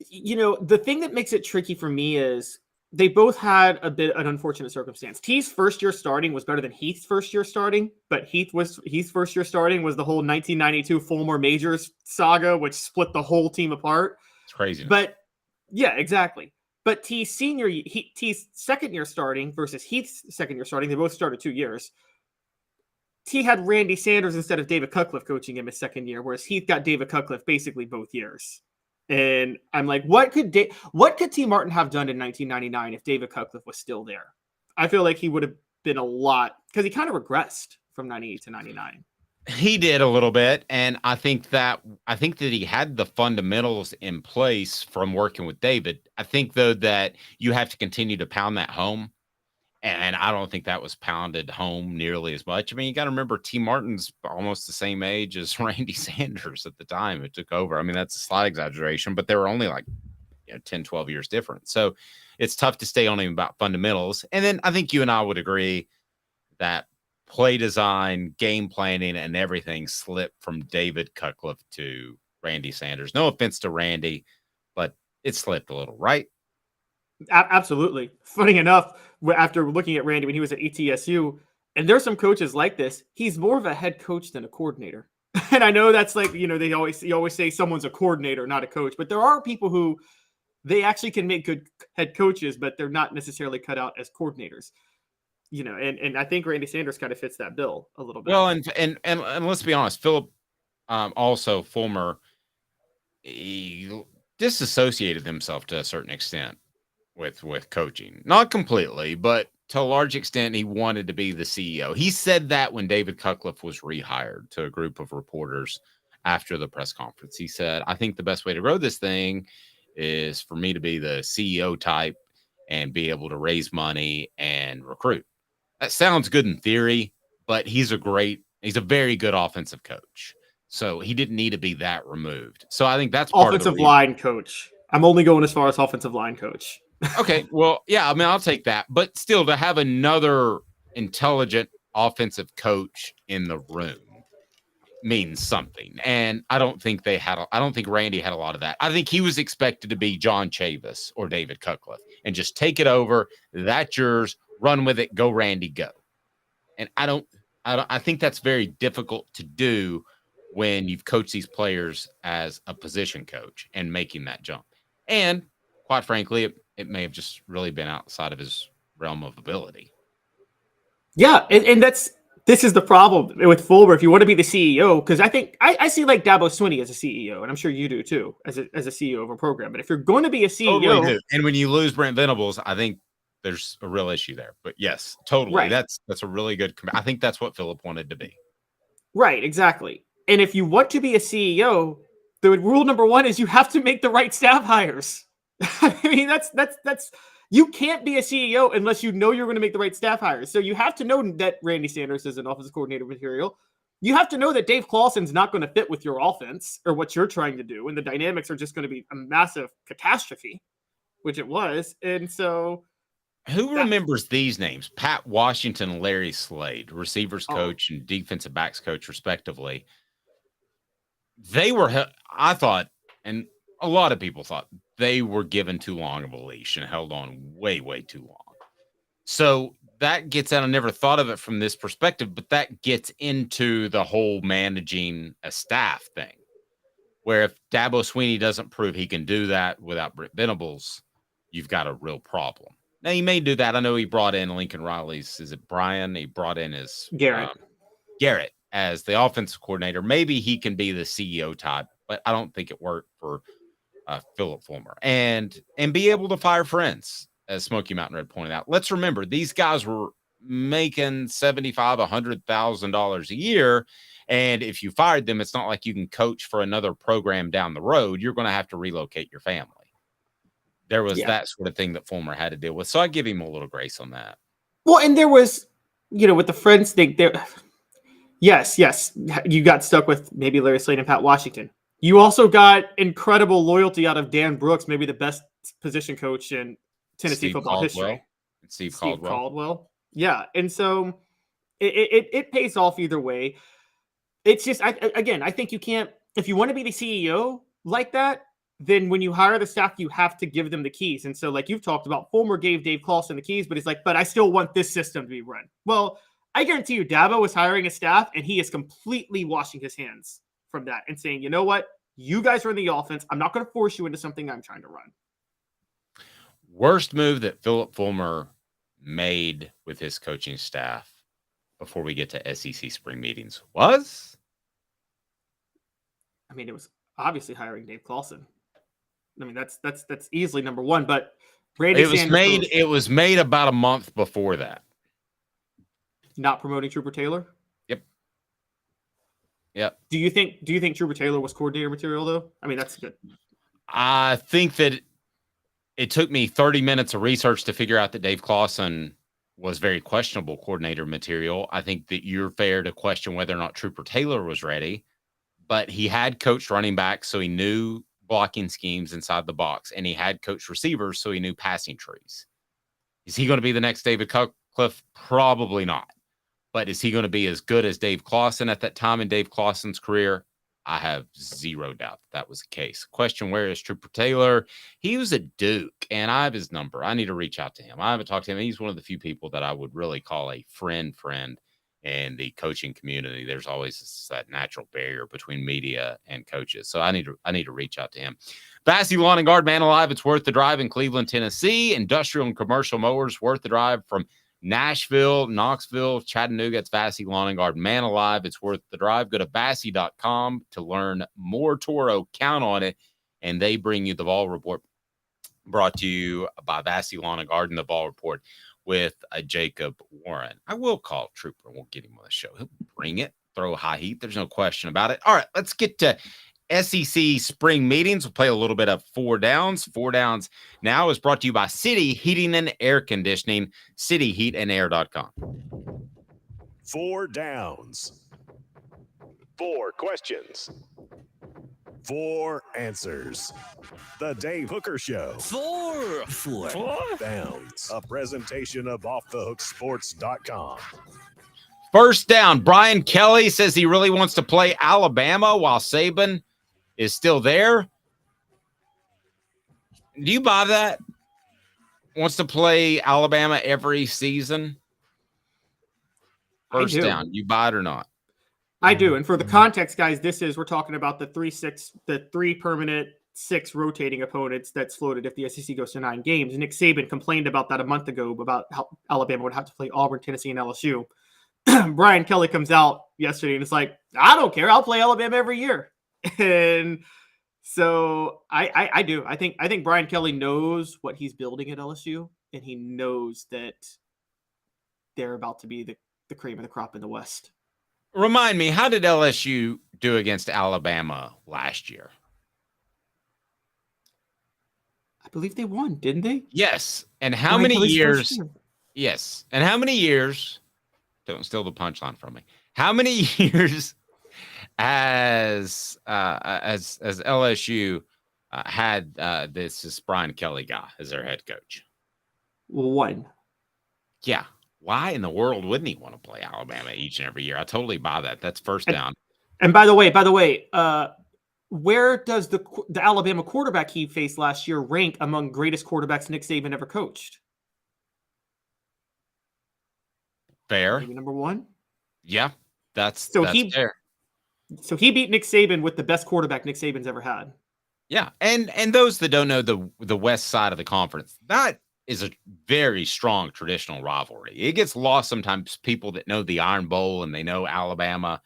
you know, the thing that makes it tricky for me is they both had an unfortunate circumstance. T's first year starting was better than Heath's first year starting, but Heath's first year starting was the whole 1992 Fulmore Majors saga, which split the whole team apart. It's crazy. But yeah, exactly. But T's second year starting versus Heath's second year starting, they both started 2 years. T had Randy Sanders instead of David Cutcliffe coaching him his second year, whereas Heath got David Cutcliffe basically both years. And I'm like, what could T. Martin have done in 1999 if David Cutcliffe was still there? I feel like he would have been a lot, because he kind of regressed from 98 to 99. He did a little bit, and I think that he had the fundamentals in place from working with David. I think, though, that you have to continue to pound that home, and I don't think that was pounded home nearly as much. I mean, you got to remember, T. Martin's almost the same age as Randy Sanders at the time it took over. I mean, that's a slight exaggeration, but they were only like 10, 12 years different. So it's tough to stay on him about fundamentals. And then I think you and I would agree that play design, game planning, and everything slipped from David Cutcliffe to Randy Sanders. No offense to Randy, but it slipped a little, right? Absolutely. Funny enough, after looking at Randy when he was at ETSU, and there's some coaches like this, he's more of a head coach than a coordinator. And I know that's like, you always say someone's a coordinator, not a coach, but there are people who they actually can make good head coaches, but they're not necessarily cut out as coordinators. And I think Randy Sanders kind of fits that bill a little bit. Well, and let's be honest, Philip, also Fulmer, he disassociated himself to a certain extent with coaching. Not completely, but to a large extent, he wanted to be the CEO. He said that when David Cutcliffe was rehired to a group of reporters after the press conference. He said, "I think the best way to grow this thing is for me to be the CEO type and be able to raise money and recruit." That sounds good in theory, but he's a very good offensive coach. So he didn't need to be that removed. So I think that's part offensive of the line coach. I'm only going as far as offensive line coach. Okay, well, yeah, I mean, I'll take that. But still, to have another intelligent offensive coach in the room means something. And I don't think Randy had a lot of that. I think he was expected to be John Chavis or David Cutcliffe and just take it over. That's yours. Run with it. Go, Randy, go. And I think that's very difficult to do when you've coached these players as a position coach and making that jump. And quite frankly, it may have just really been outside of his realm of ability. Yeah, and this is the problem with Fulmer. If you want to be the CEO, because I think I see like Dabo Swinney as a CEO, and I'm sure you do too, as a CEO of a program. But if you're going to be a CEO, totally do. And when you lose Brent Venables, I think there's a real issue there. But yes, totally, right. That's a really good. I think that's what Philip wanted to be. Right, exactly. And if you want to be a CEO, the rule number one is you have to make the right staff hires. I mean, that's you can't be a CEO unless you know you're going to make the right staff hires. So you have to know that Randy Sanders is an offensive coordinator material. you have to know that Dave Clawson's not going to fit with your offense or what you're trying to do, and the dynamics are just going to be a massive catastrophe, which it was. And so, who remembers these names? Pat Washington and Larry Slade, receivers coach and defensive backs coach, respectively. They were, I thought, and a lot of people thought, they were given too long of a leash and held on way, way too long. So that gets out. I never thought of it from this perspective, but that gets into the whole managing a staff thing, where if Dabo Swinney doesn't prove he can do that without Britt Venables, you've got a real problem. Now, he may do that. I know he brought in Lincoln Riley's, is it Brian? He brought in his Garrett as the offensive coordinator. Maybe he can be the CEO type, but I don't think it worked for Philip Fulmer. And be able to fire friends, as Smoky Mountain Red pointed out. Let's remember, these guys were making $75,000, $100,000 a year. And if you fired them, it's not like you can coach for another program down the road. You're going to have to relocate your family. There was that sort of thing that Fulmer had to deal with. So I give him a little grace on that. Well, and there was, with the friends thing there. Yes, you got stuck with maybe Larry Slade and Pat Washington. You also got incredible loyalty out of Dan Brooks, maybe the best position coach in Tennessee football history. And Steve Caldwell. Yeah. And so it pays off either way. It's just, I think you can't, if you want to be the CEO like that, then when you hire the staff, you have to give them the keys. And so, like you've talked about, Fulmer gave Dave Clawson the keys, but he's like, but I still want this system to be run. Well, I guarantee you Dabo is hiring a staff, and he is completely washing his hands from that and saying, you know what? You guys run the offense. I'm not going to force you into something I'm trying to run. Worst move that Philip Fulmer made with his coaching staff before we get to SEC spring meetings was? I mean, it was obviously hiring Dave Clawson. I mean, that's easily number one. But Randy it was made about a month before that. Not promoting Trooper Taylor. Yep. Do you think Trooper Taylor was coordinator material though? I mean, that's good. I think that it took me 30 minutes of research to figure out that Dave Clawson was very questionable coordinator material. I think that you're fair to question whether or not Trooper Taylor was ready, but he had coached running backs, so he knew blocking schemes inside the box, and he had coached receivers, so he knew passing trees. Is he going to be the next David Cutcliffe? Probably not. But is he going to be as good as Dave Clawson at that time in Dave Clawson's career? I have zero doubt that was the case. Question, where is Trooper Taylor? He was a Duke, and I have his number. I need to reach out to him. I haven't talked to him. He's one of the few people that I would really call a friend in the coaching community. There's always that natural barrier between media and coaches. So I need to reach out to him. Vassy Lawn and Garden, Man Alive, it's worth the drive in Cleveland, Tennessee. Industrial and commercial mowers, worth the drive from Nashville, Knoxville, Chattanooga. It's Vassy Lawn and Garden, Man Alive, it's worth the drive. Go to Vassy.com to learn more. Toro, count on it. And they bring you the Vol Report, brought to you by Vassy Lawn and Garden, the Vol Report with Jacob Warren. I will call Trooper. We'll get him on the show. He'll bring it, throw high heat. There's no question about it. All right, let's get to SEC spring meetings. We'll play a little bit of Four Downs. Four Downs now is brought to you by City Heating and Air Conditioning, cityheatandair.com. 4 downs. 4 questions. 4 answers. The Dave Hooker Show. 4 Downs. A presentation of offthehooksports.com. First down, Brian Kelly says he really wants to play Alabama while Saban is still there. Do you buy that? Wants to play Alabama every season? First down, you buy it or not? I do. And for the context, guys, we're talking about the 3 permanent 6 rotating opponents that's floated if the SEC goes to 9 games. Nick Saban complained about that a month ago about how Alabama would have to play Auburn, Tennessee, and LSU. Brian Kelly comes out yesterday and it's like, I don't care. I'll play Alabama every year. And so I do. I think Brian Kelly knows what he's building at LSU, and he knows that they're about to be the cream of the crop in the West. Remind me, how did LSU do against Alabama last year? I believe they won, didn't they? Yes. And how many years? Yes. And how many years? Don't steal the punchline from me. How many years has LSU had this Brian Kelly guy as their head coach? 1. Yeah. Why in the world wouldn't he want to play Alabama each and every year? I totally buy that. That's first down. And by the way, where does the Alabama quarterback he faced last year rank among greatest quarterbacks Nick Saban ever coached? Fair. Maybe number 1. Yeah, that's fair. So he beat Nick Saban with the best quarterback Nick Saban's ever had. Yeah, and those that don't know the west side of the conference, that is a very strong traditional rivalry. It gets lost sometimes. People that know the Iron Bowl and they know Alabama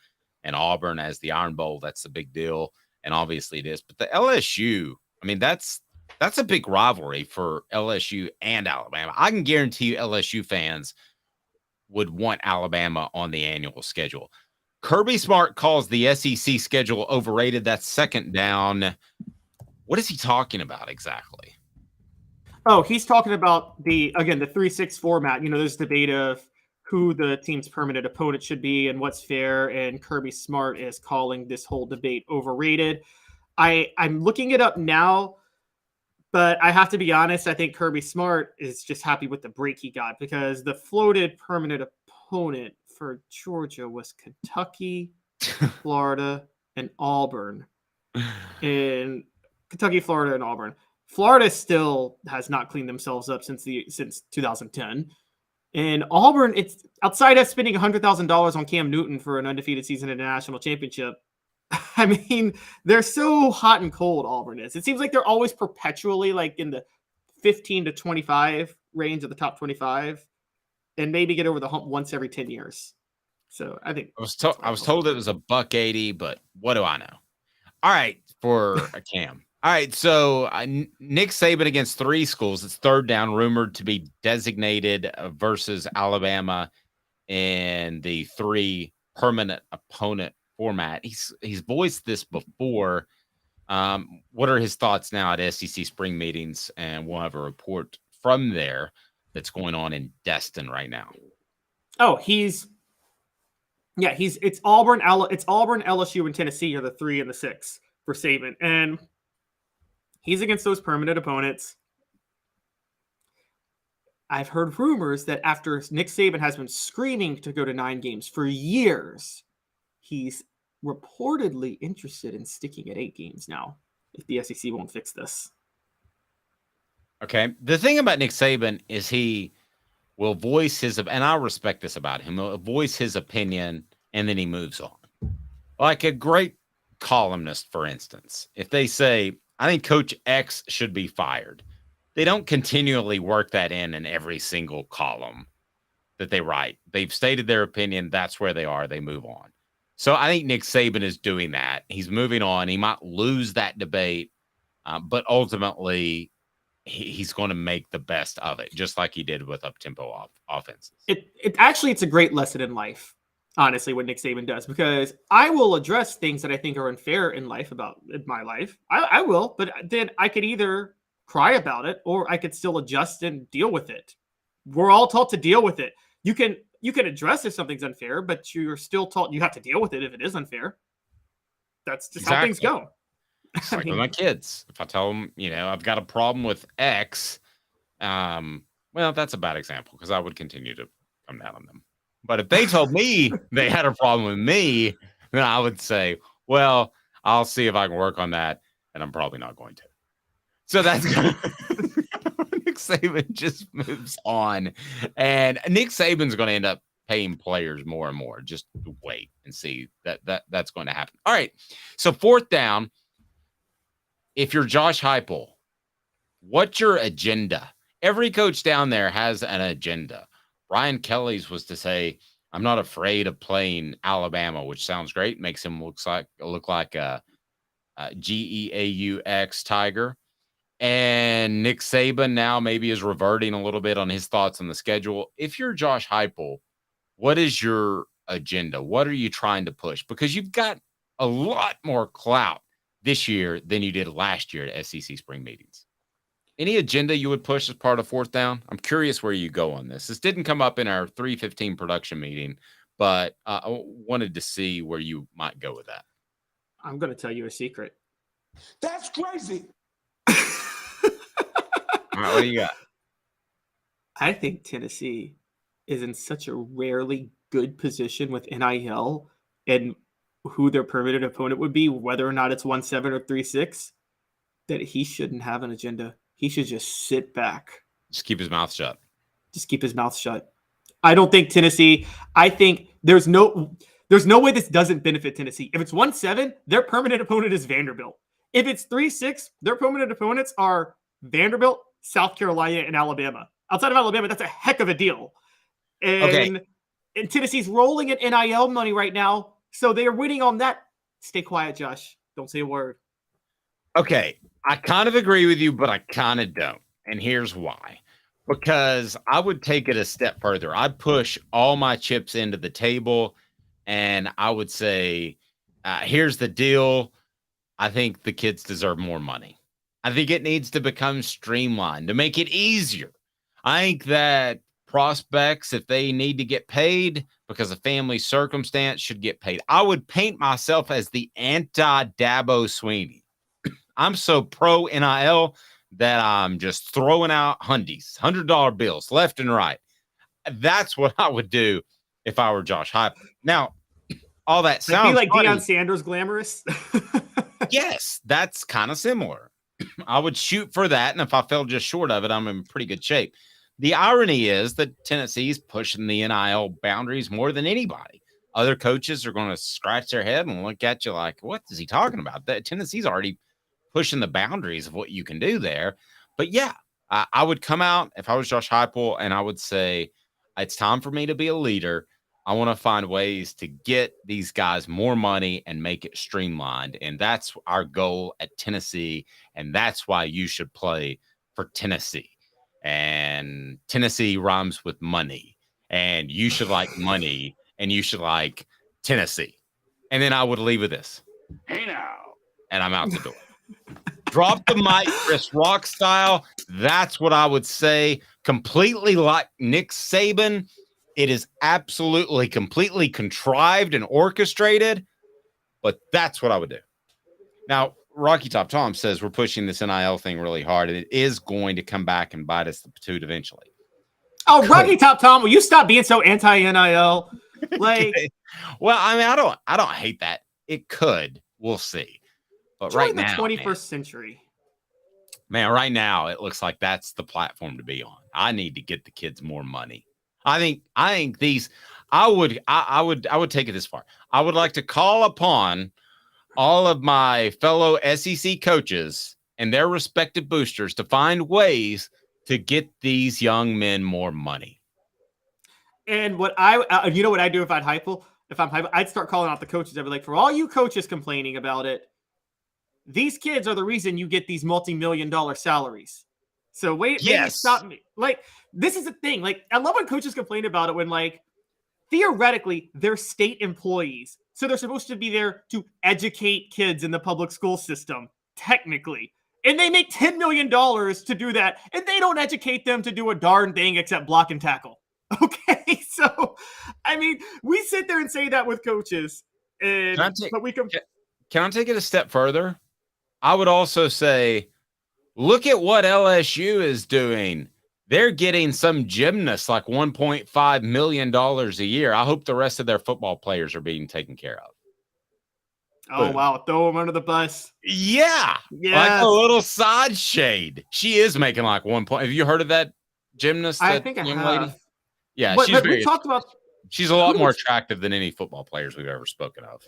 and Auburn as the Iron Bowl, that's the big deal, and obviously it is. But the LSU, I mean, that's a big rivalry for LSU and Alabama. I can guarantee you LSU fans would want Alabama on the annual schedule. Kirby Smart calls the SEC schedule overrated. That's second down. What is he talking about exactly? Oh, he's talking about the 3-6 format. There's debate of who the team's permanent opponent should be and what's fair. And Kirby Smart is calling this whole debate overrated. I'm looking it up now, but I have to be honest. I think Kirby Smart is just happy with the break he got because the floated permanent opponent for Georgia was Kentucky, Florida, and Auburn. And Kentucky, Florida, and Auburn. Florida still has not cleaned themselves up since 2010. And Auburn, it's outside of spending $100,000 on Cam Newton for an undefeated season in a national championship. I mean, they're so hot and cold, Auburn is. It seems like they're always perpetually like in the 15 to 25 range of the top 25 and maybe get over the hump once every 10 years. So I think I was told it was $180, but what do I know? All right, for a Cam. All right, so Nick Saban against 3 schools. It's third down, rumored to be designated versus Alabama in the 3 permanent opponent format. He's voiced this before. What are his thoughts now at SEC spring meetings? And we'll have a report from there that's going on in Destin right now. Oh, it's Auburn, LSU, and Tennessee are the 3 and the 6 for Saban, and he's against those permanent opponents. I've heard rumors that after Nick Saban has been screaming to go to 9 games for years, he's reportedly interested in sticking at 8 games now if the SEC won't fix this. Okay. The thing about Nick Saban is he will voice his, and I respect this about him, he'll voice his opinion and then he moves on. Like a great columnist, for instance, if they say, I think Coach X should be fired, they don't continually work that in every single column that they write. They've stated their opinion. That's where they are. They move on. So I think Nick Saban is doing that. He's moving on. He might lose that debate, but ultimately he's going to make the best of it, just like he did with up-tempo offenses. It's a great lesson in life, honestly, what Nick Saban does, because I will address things that I think are unfair in life about my life. I will, but then I could either cry about it or I could still adjust and deal with it. We're all taught to deal with it. You can address if something's unfair, but you're still taught you have to deal with it if it is unfair. That's just how things go. It's like with my kids. If I tell them, I've got a problem with X, well, that's a bad example because I would continue to come down on them. But if they told me they had a problem with me, then I would say, well, I'll see if I can work on that, and I'm probably not going to. So that's Nick Saban just moves on. And Nick Saban's going to end up paying players more and more. Just wait and see that's going to happen. All right. So fourth down, if you're Josh Heupel, what's your agenda? Every coach down there has an agenda. Brian Kelly's was to say, I'm not afraid of playing Alabama, which sounds great. Makes him look like a GEAUX Tiger. And Nick Saban now maybe is reverting a little bit on his thoughts on the schedule. If you're Josh Heupel, what is your agenda? What are you trying to push? Because you've got a lot more clout this year than you did last year at SEC spring meetings. Any agenda you would push as part of fourth down? I'm curious where you go on this. This didn't come up in our 3:15 production meeting, but I wanted to see where you might go with that. I'm going to tell you a secret. That's crazy. All right, what do you got? I think Tennessee is in such a rarely good position with NIL and who their permanent opponent would be, whether or not it's 1-7 or 3-6, that he shouldn't have an agenda. He should just sit back. Just keep his mouth shut. Just keep his mouth shut. I don't think Tennessee, I think there's no way this doesn't benefit Tennessee. If it's 1-7, their permanent opponent is Vanderbilt. If it's 3-6, their permanent opponents are Vanderbilt, South Carolina, and Alabama. Outside of Alabama, that's a heck of a deal. And Tennessee's rolling in NIL money right now, so they are winning on that. Stay quiet, Josh. Don't say a word. Okay, I kind of agree with you, but I kind of don't. And here's why. Because I would take it a step further. I'd push all my chips into the table, and I would say, here's the deal. I think the kids deserve more money. I think it needs to become streamlined to make it easier. I think that prospects, if they need to get paid because of family circumstance, should get paid. I would paint myself as the anti-Dabo Swinney. I'm so pro NIL that I'm just throwing out hundies, $100 bills left and right. That's what I would do if I were Josh Heupel. Now, all that sounds like funny. Deion Sanders glamorous. Yes, that's kind of similar. I would shoot for that, and if I fell just short of it, I'm in pretty good shape. The irony is that Tennessee's pushing the NIL boundaries more than anybody. Other coaches are going to scratch their head and look at you like, what is he talking about? That Tennessee's already pushing the boundaries of what you can do there. But yeah, I would come out if I was Josh Heupel, and I would say, it's time for me to be a leader. I want to find ways to get these guys more money and make it streamlined. And that's our goal at Tennessee. And that's why you should play for Tennessee. And Tennessee rhymes with money. And you should like money. And you should like Tennessee. And then I would leave with this. Hey now. And I'm out the door. Drop the mic, Chris Rock style. That's what I would say. Completely like Nick Saban. It is absolutely completely contrived and orchestrated, but that's what I would do. Now, Rocky Top Tom says we're pushing this NIL thing really hard, and it is going to come back and bite us the patoot eventually. Oh, Rocky Top Tom, will you stop being so anti-NIL? Like, Okay. Well, I mean, I don't hate that. It could. We'll see. But right now, the 21st century. Man, right now it looks like that's the platform to be on. I need to get the kids more money. I think these. I would take it this far. I would like to call upon all of my fellow SEC coaches and their respective boosters to find ways to get these young men more money. And what you know what I do if I'm Heupel? If I'm Heupel, I'd start calling out the coaches. I'd be like, for all you coaches complaining about it, these kids are the reason you get these multi-million-dollar salaries. So wait, maybe stop me. Like, this is the thing. Like, I love when coaches complain about it when, like, theoretically, they're state employees. So they're supposed to be there to educate kids in the public school system, technically. And they make $10 million to do that. And they don't educate them to do a darn thing except block and tackle. Okay? So, I mean, we sit there and say that with coaches. But we can I take it a step further? I would also say, look at what LSU is doing. They're getting some gymnasts like $1.5 million a year. I hope the rest of their football players are being taken care of. Oh, Boom. wow. Throw them under the bus. Yeah. Like a little side shade. She is making like 1 point. Have you heard of that gymnast? I think I have. Lady? Yeah. She's a lot more attractive than any football players we've ever spoken of.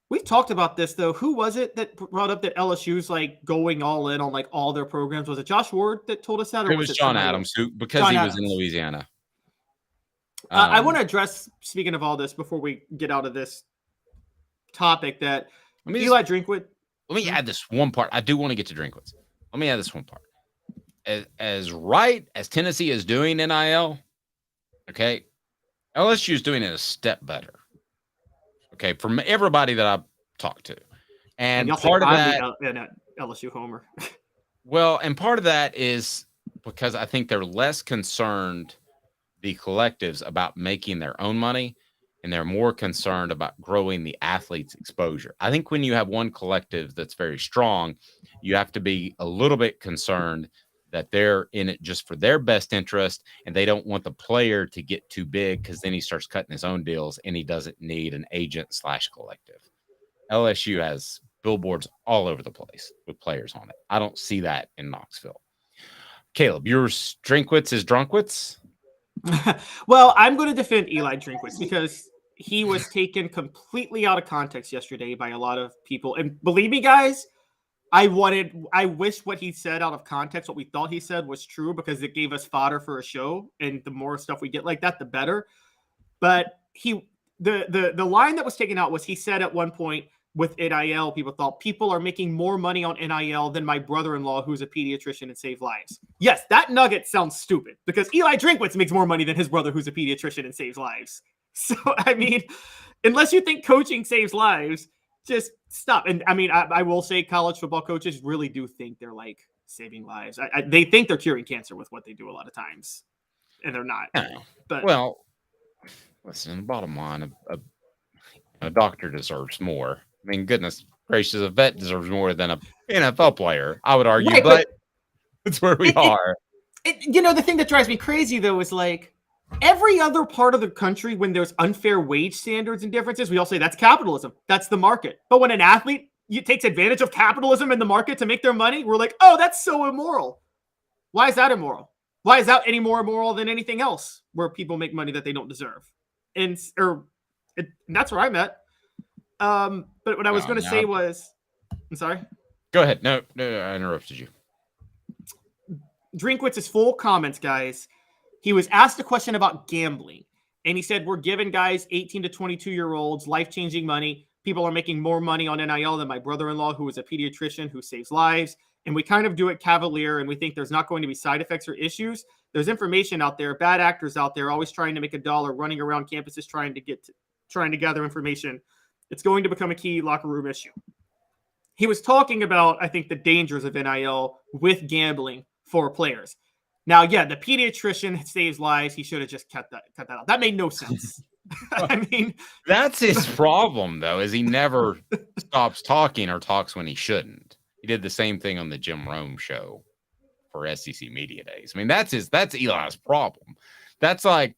We've talked about this, though. Who was it that brought up that LSU's like going all in on like all their programs? Was it Josh Ward that told us that? Or it was John Adams, because he was in Louisiana. I want to address, speaking of all this, before we get out of this topic, that Eli Drinkwitz. Let me add this one part. I do want to get to Drinkwitz. Let me add this one part. As right as Tennessee is doing NIL, okay, LSU is doing it a step better. Okay, from everybody that I've talked to. And part of that LSU homer. Well, and part of that is because I think they're less concerned, the collectives, about making their own money, and they're more concerned about growing the athlete's exposure. I think when you have one collective that's very strong, you have to be a little bit concerned that they're in it just for their best interest, and they don't want the player to get too big because then he starts cutting his own deals and he doesn't need an agent / collective. LSU has billboards all over the place with players on it. I don't see that in Knoxville. Caleb, yours Drinkwitz is Drunkwitz? Well, I'm going to defend Eli Drinkwitz because he was taken completely out of context yesterday by a lot of people. And believe me, guys, I wish what he said out of context, what we thought he said was true, because it gave us fodder for a show. And the more stuff we get like that, the better. But the line that was taken out was, he said at one point with NIL, people thought people are making more money on NIL than my brother-in-law, who's a pediatrician and save lives. Yes, that nugget sounds stupid because Eli Drinkwitz makes more money than his brother, who's a pediatrician and saves lives. So, I mean, unless you think coaching saves lives, just stop. And I mean, I will say college football coaches really do think they're like saving lives. They think they're curing cancer with what they do a lot of times, and they're not. But well, listen, the bottom line, a doctor deserves more. I mean, goodness gracious, a vet deserves more than an NFL player, I would argue, right, but that's where we are. The thing that drives me crazy, though, is like every other part of the country, when there's unfair wage standards and differences, we all say that's capitalism. That's the market. But when an athlete takes advantage of capitalism in the market to make their money, we're like, oh, that's so immoral. Why is that immoral? Why is that any more immoral than anything else where people make money that they don't deserve? And that's where I'm at. But what I was going to say was, I'm sorry. Go ahead. No, I interrupted you. Drinkwitz's full comments, guys. He was asked a question about gambling, and he said, we're giving guys 18 to 22-year-olds life-changing money. People are making more money on NIL than my brother-in-law, who is a pediatrician who saves lives. And we kind of do it cavalier, and we think there's not going to be side effects or issues. There's information out there, bad actors out there, always trying to make a dollar, running around campuses trying to gather information. It's going to become a key locker room issue. He was talking about, I think, the dangers of NIL with gambling for players. Now, yeah, the pediatrician saves lives. He should have just cut that out. That made no sense. I mean, that's his problem, though, is he never stops talking or talks when he shouldn't. He did the same thing on the Jim Rome show for SEC Media Days. I mean, that's Eli's problem. That's like,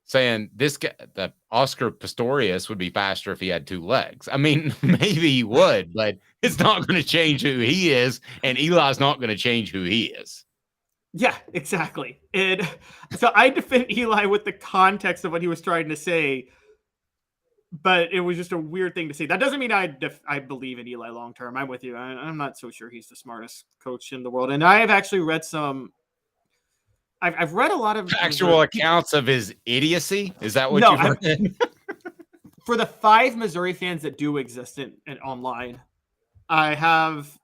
saying this guy, that Oscar Pistorius would be faster if he had 2 legs. I mean, maybe he would, but it's not going to change who he is, and Eli's not going to change who he is. Yeah, exactly. And so I defend Eli with the context of what he was trying to say, but it was just a weird thing to say. That doesn't mean I believe in Eli long term. I'm with you. I'm not so sure he's the smartest coach in the world. And I have actually read I've read a lot of actual accounts of his idiocy. Is that what you've read? For the 5 Missouri fans that do exist in online, I have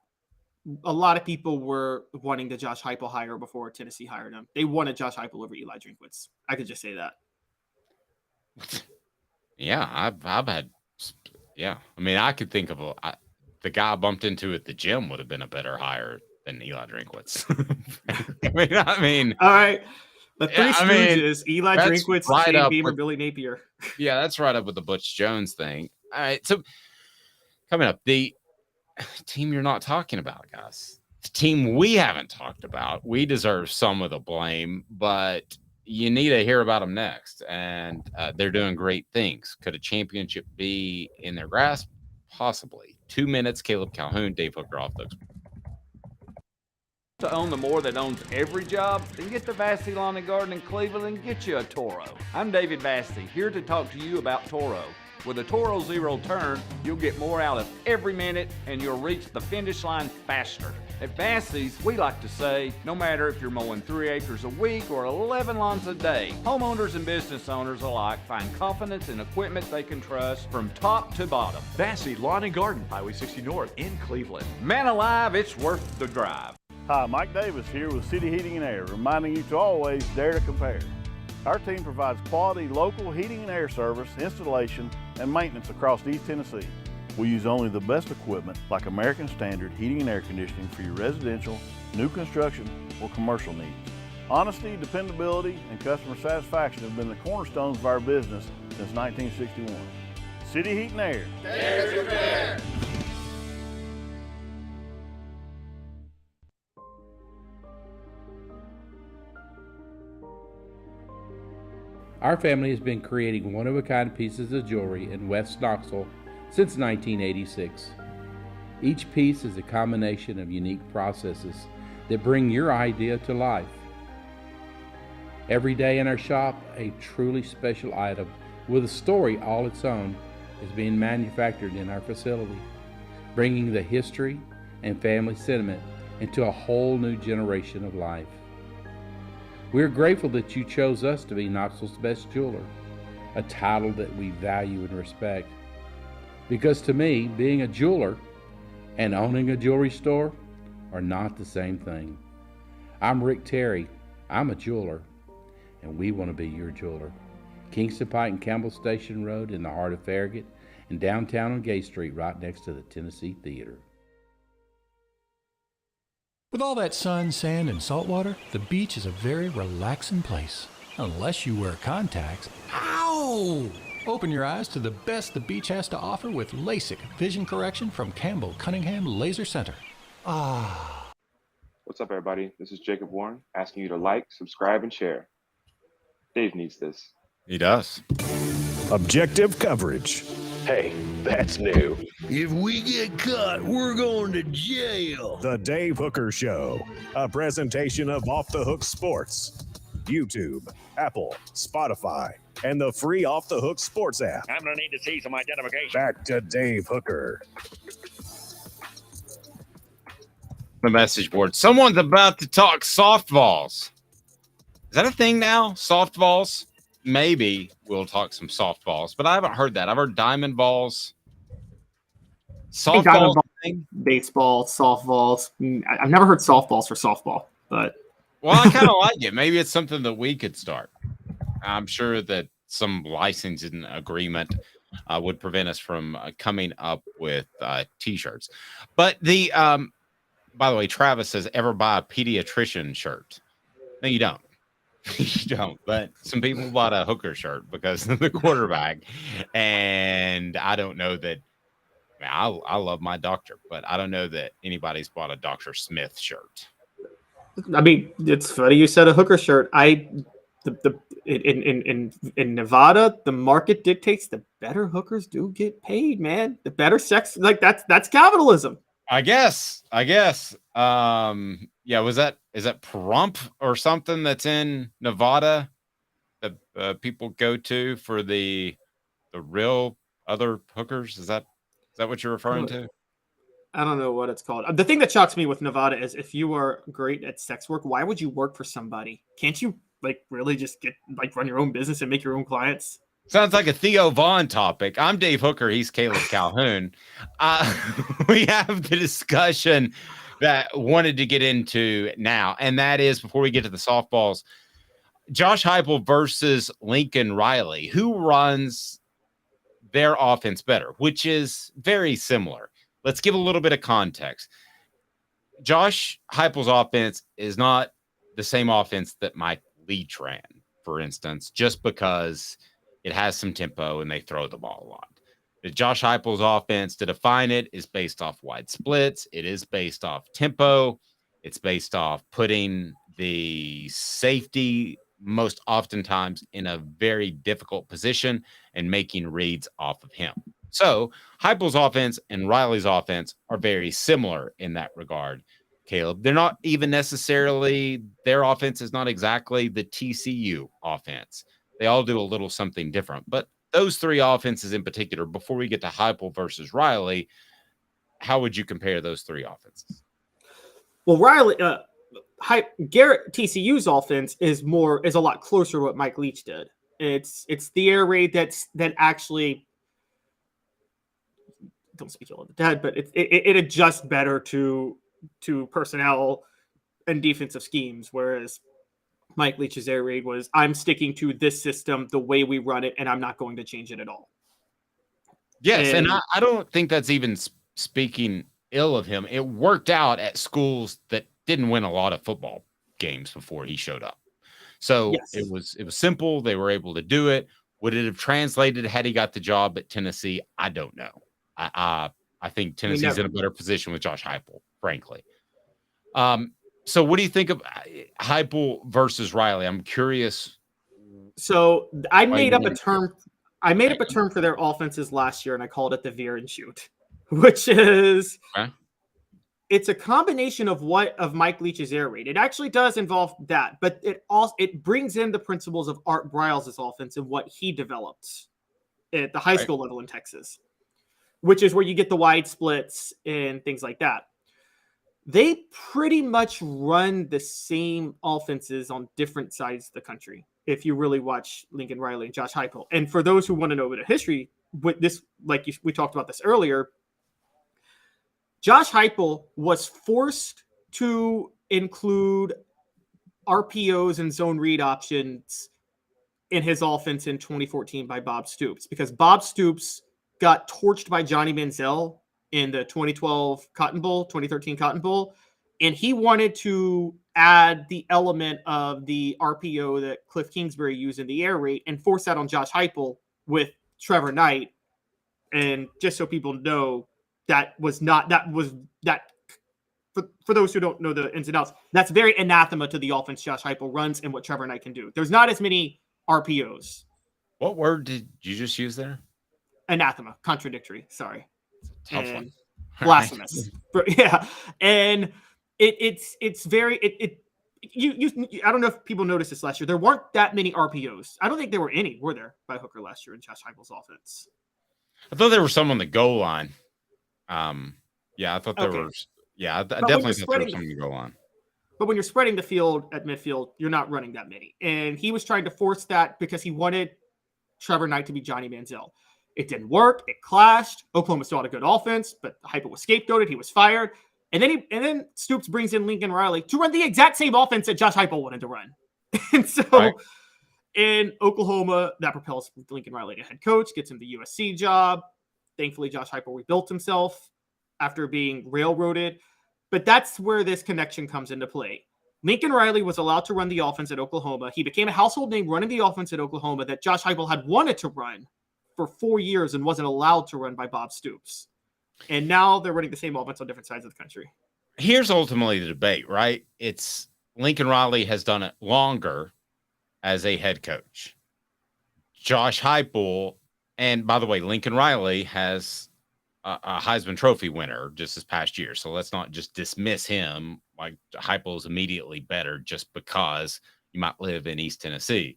a lot of people were wanting the Josh Heupel hire before Tennessee hired him. They wanted Josh Heupel over Eli Drinkwitz. I could just say that. Yeah, I've had. Yeah, I mean, I could think of the guy I bumped into at the gym would have been a better hire than Eli Drinkwitz. I mean, all right. The 3 Stooges, Eli Drinkwitz, Shane Beamer, Billy Napier. Yeah, that's right up with the Butch Jones thing. All right, so coming up, the team you're not talking about, guys. The team we haven't talked about. We deserve some of the blame, but you need to hear about them next. And they're doing great things. Could a championship be in their grasp? Possibly. 2 minutes, Caleb Calhoun, Dave Hooker off those. To own the more that owns every job, then get to Vassey Lawn and Garden in Cleveland and get you a Toro. I'm David Vassey, here to talk to you about Toro. With a Toro Zero Turn, you'll get more out of every minute and you'll reach the finish line faster. At Vassey's, we like to say, no matter if you're mowing 3 acres a week or 11 lawns a day, homeowners and business owners alike find confidence in equipment they can trust from top to bottom. Vassey Lawn and Garden, Highway 60 North in Cleveland. Man alive, it's worth the drive. Hi, Mike Davis here with City Heating and Air, reminding you to always dare to compare. Our team provides quality local heating and air service, installation, and maintenance across East Tennessee. We use only the best equipment like American Standard heating and air conditioning for your residential, new construction, or commercial needs. Honesty, dependability, and customer satisfaction have been the cornerstones of our business since 1961. City Heat and Air. There's your bear. Our family has been creating one-of-a-kind pieces of jewelry in West Knoxville since 1986. Each piece is a combination of unique processes that bring your idea to life. Every day in our shop, a truly special item with a story all its own is being manufactured in our facility, bringing the history and family sentiment into a whole new generation of life. We are grateful that you chose us to be Knoxville's best jeweler, a title that we value and respect. Because to me, being a jeweler and owning a jewelry store are not the same thing. I'm Rick Terry. I'm a jeweler, and we want to be your jeweler. Kingston Pike and Campbell Station Road in the heart of Farragut, and downtown on Gay Street right next to the Tennessee Theater. With all that sun, sand, and salt water, the beach is a very relaxing place. Unless you wear contacts. Ow! Open your eyes to the best the beach has to offer with LASIK vision correction from Campbell Cunningham Laser Center. Ah. What's up, everybody? This is Jacob Warren asking you to like, subscribe, and share. Dave needs this. He does. Objective coverage. Hey, that's new. If we get caught, we're going to jail. The Dave Hooker Show, a presentation of Off the Hook Sports. YouTube, Apple, Spotify, and the free Off the Hook Sports app. I'm going to need to see some identification. Back to Dave Hooker. The message board. Someone's about to talk softballs. Is that a thing now? Softballs? Maybe we'll talk some softballs, but I haven't heard that. I've heard diamond balls. Softball, baseball, softballs. I've never heard softballs for softball, but well, I kind of like it. Maybe it's something that we could start. I'm sure that some licensing agreement would prevent us from coming up with T-shirts. But the by the way, Travis says, ever buy a pediatrician shirt? No, you don't. You don't. But some people bought a Hooker shirt because of the quarterback, and I don't know that. I love my doctor, but I don't know that anybody's bought a Dr. Smith shirt. I mean, it's funny you said a Hooker shirt. In Nevada, the market dictates the better hookers do get paid, man. The better sex, like that's capitalism. I guess. Yeah, is that Pahrump or something that's in Nevada that people go to for the real other hookers? Is that what you're referring to? I don't know what it's called. The thing that shocks me with Nevada is if you are great at sex work, why would you work for somebody? Can't you really just run your own business and make your own clients? Sounds like a Theo Vaughn topic. I'm Dave Hooker. He's Caleb Calhoun. We have the discussion that I wanted to get into now, and that is, before we get to the softballs, Josh Heupel versus Lincoln Riley. Who runs their offense better, which is very similar. Let's give a little bit of context. Josh Heupel's offense is not the same offense that Mike Leach ran, for instance, just because it has some tempo and they throw the ball a lot. The Josh Heupel's offense, to define it, is based off wide splits. It is based off tempo. It's based off putting the safety most oftentimes in a very difficult position and making reads off of him. So Heupel's offense and Riley's offense are very similar in that regard, Caleb. They're not even necessarily, their offense is not exactly the TCU offense. They all do a little something different. But those three offenses in particular, before we get to Heupel versus Riley, how would you compare those three offenses? Well, Garrett TCU's offense is a lot closer to what Mike Leach did. It's the air raid that actually, don't speak ill of the dead, but it adjusts better to personnel and defensive schemes, whereas Mike Leach's air raid was, I'm sticking to this system the way we run it, and I'm not going to change it at all. Yes, and I don't think that's even speaking ill of him. It worked out at schools that didn't win a lot of football games before he showed up. So yes. It was simple. They were able to do it. Would it have translated had he got the job at Tennessee? I don't know. I think Tennessee's in a better position with Josh Heupel, frankly. So what do you think of Heupel versus Riley? I'm curious. So I made up a term. I made up a term for their offenses last year, and I called it the veer and shoot, which is it's a combination of Mike Leach's air raid. It actually does involve that, but it brings in the principles of Art Briles' offense and what he developed at the high school level in Texas, which is where you get the wide splits and things like that. They pretty much run the same offenses on different sides of the country. If you really watch Lincoln Riley and Josh Heupel. And for those who want to know the history, with this, we talked about this earlier, Josh Heupel was forced to include RPOs and zone read options in his offense in 2014 by Bob Stoops, because Bob Stoops got torched by Johnny Manziel in the 2012 Cotton Bowl, 2013 Cotton Bowl, and he wanted to add the element of the RPO that Cliff Kingsbury used in the air raid and force that on Josh Heupel with Trevor Knight. And just so people know, for those who don't know the ins and outs, that's very anathema to the offense Josh Heupel runs and what Trevor Knight can do. There's not as many RPOs. What word did you just use there? Anathema, contradictory. Sorry. Tough one. Blasphemous. Yeah. And it's very I don't know if people noticed this last year. There weren't that many RPOs. I don't think there were any, were there, by Hooker last year in Josh Heupel's offense? I thought there was some on the goal line. Yeah, I thought there was. Yeah, I definitely thought there was some on the goal line. But when you're spreading the field at midfield, you're not running that many. And he was trying to force that because he wanted Trevor Knight to be Johnny Manziel. It didn't work. It clashed. Oklahoma still had a good offense, but Heupel was scapegoated. He was fired. And then Stoops brings in Lincoln Riley to run the exact same offense that Josh Heupel wanted to run. And so in Oklahoma, that propels Lincoln Riley to head coach, gets him the USC job. Thankfully, Josh Heupel rebuilt himself after being railroaded. But that's where this connection comes into play. Lincoln Riley was allowed to run the offense at Oklahoma. He became a household name running the offense at Oklahoma that Josh Heupel had wanted to run for 4 years and wasn't allowed to run by Bob Stoops. And now they're running the same offense on different sides of the country. Here's ultimately the debate, right? It's Lincoln Riley has done it longer as a head coach. Josh Heupel, and by the way, Lincoln Riley has a Heisman Trophy winner just this past year. So let's not just dismiss him like Heupel is immediately better just because you might live in East Tennessee.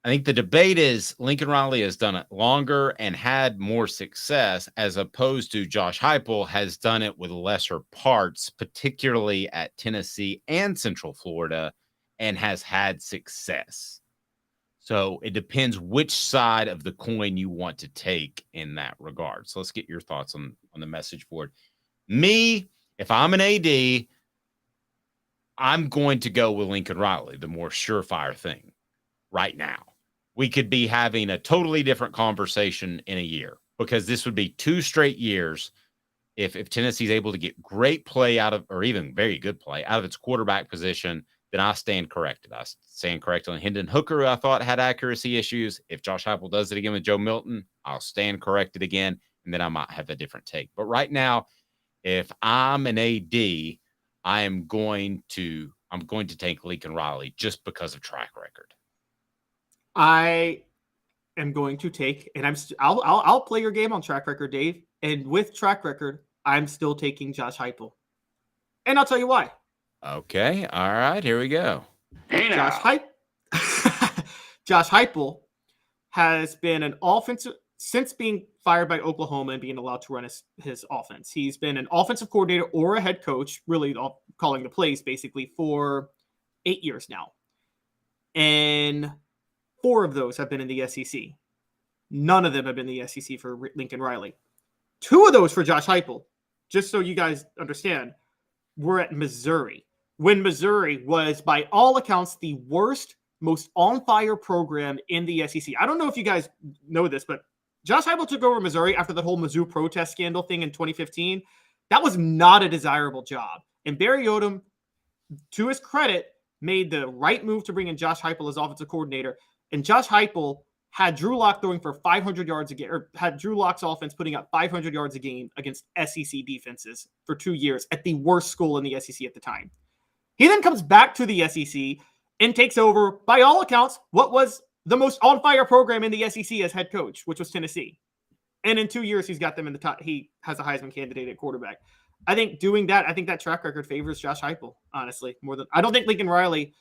I think the debate is Lincoln Riley has done it longer and had more success, as opposed to Josh Heupel has done it with lesser parts, particularly at Tennessee and Central Florida, and has had success. So it depends which side of the coin you want to take in that regard. So let's get your thoughts on the message board. Me, if I'm an AD, I'm going to go with Lincoln Riley, the more surefire thing right now. We could be having a totally different conversation in a year, because this would be 2 straight years if Tennessee's able to get great play out of, or even very good play out of its quarterback position. Then I stand corrected. I stand corrected on Hendon Hooker, who I thought had accuracy issues. If Josh Heupel does it again with Joe Milton, I'll stand corrected again, and then I might have a different take. But right now, if I'm an AD, I'm going to take Lincoln Riley just because of track record. I am going to take, and I'll play your game on track record, Dave. And with track record, I'm still taking Josh Heupel, and I'll tell you why. Okay, all right, here we go. Hey now. Josh Heupel has been an offensive since being fired by Oklahoma and being allowed to run his offense. He's been an offensive coordinator or a head coach, really calling the plays basically, for 8 years now, and 4 of those have been in the SEC. None of them have been in the SEC for Lincoln Riley. 2 of those for Josh Heupel, just so you guys understand, were at Missouri, when Missouri was, by all accounts, the worst, most on-fire program in the SEC. I don't know if you guys know this, but Josh Heupel took over Missouri after that whole Mizzou protest scandal thing in 2015. That was not a desirable job. And Barry Odom, to his credit, made the right move to bring in Josh Heupel as offensive coordinator. And Josh Heupel had Drew Lock throwing for 500 yards a game, or had Drew Lock's offense putting up 500 yards a game against SEC defenses for 2 years at the worst school in the SEC at the time. He then comes back to the SEC and takes over, by all accounts, what was the most on-fire program in the SEC as head coach, which was Tennessee. And in 2 years, he's got them in the top. He has a Heisman candidate at quarterback. I think that track record favors Josh Heupel, honestly, more than I don't think Lincoln Riley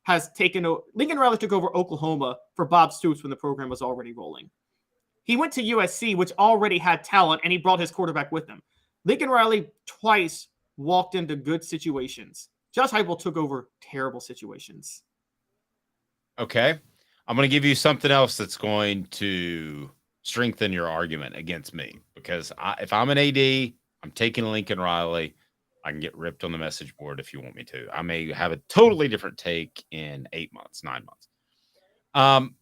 took over Oklahoma for Bob Stoops when the program was already rolling. He went to USC, which already had talent, and he brought his quarterback with him. Lincoln Riley twice walked into good situations. Josh Heupel took over terrible situations. Okay. I'm going to give you something else that's going to strengthen your argument against me, because if I'm an AD, I'm taking Lincoln Riley. I can get ripped on the message board if you want me to. I may have a totally different take in 8 months, 9 months.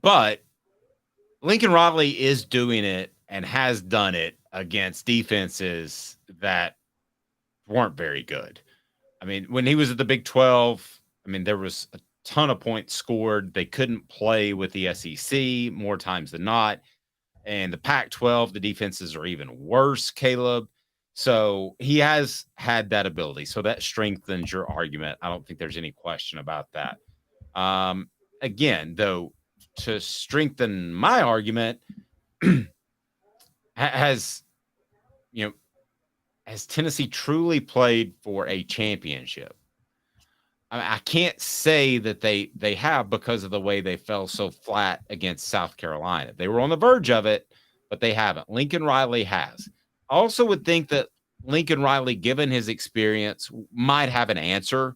But Lincoln Riley is doing it and has done it against defenses that weren't very good. I mean, when he was at the Big 12, I mean, there was a ton of points scored. They couldn't play with the SEC more times than not. And the Pac-12, the defenses are even worse, Caleb. So he has had that ability. So that strengthens your argument. I don't think there's any question about that. Again, though, to strengthen my argument, has Tennessee truly played for a championship? I can't say that they have, because of the way they fell so flat against South Carolina. They were on the verge of it, but they haven't. Lincoln Riley has. I also would think that Lincoln Riley, given his experience, might have an answer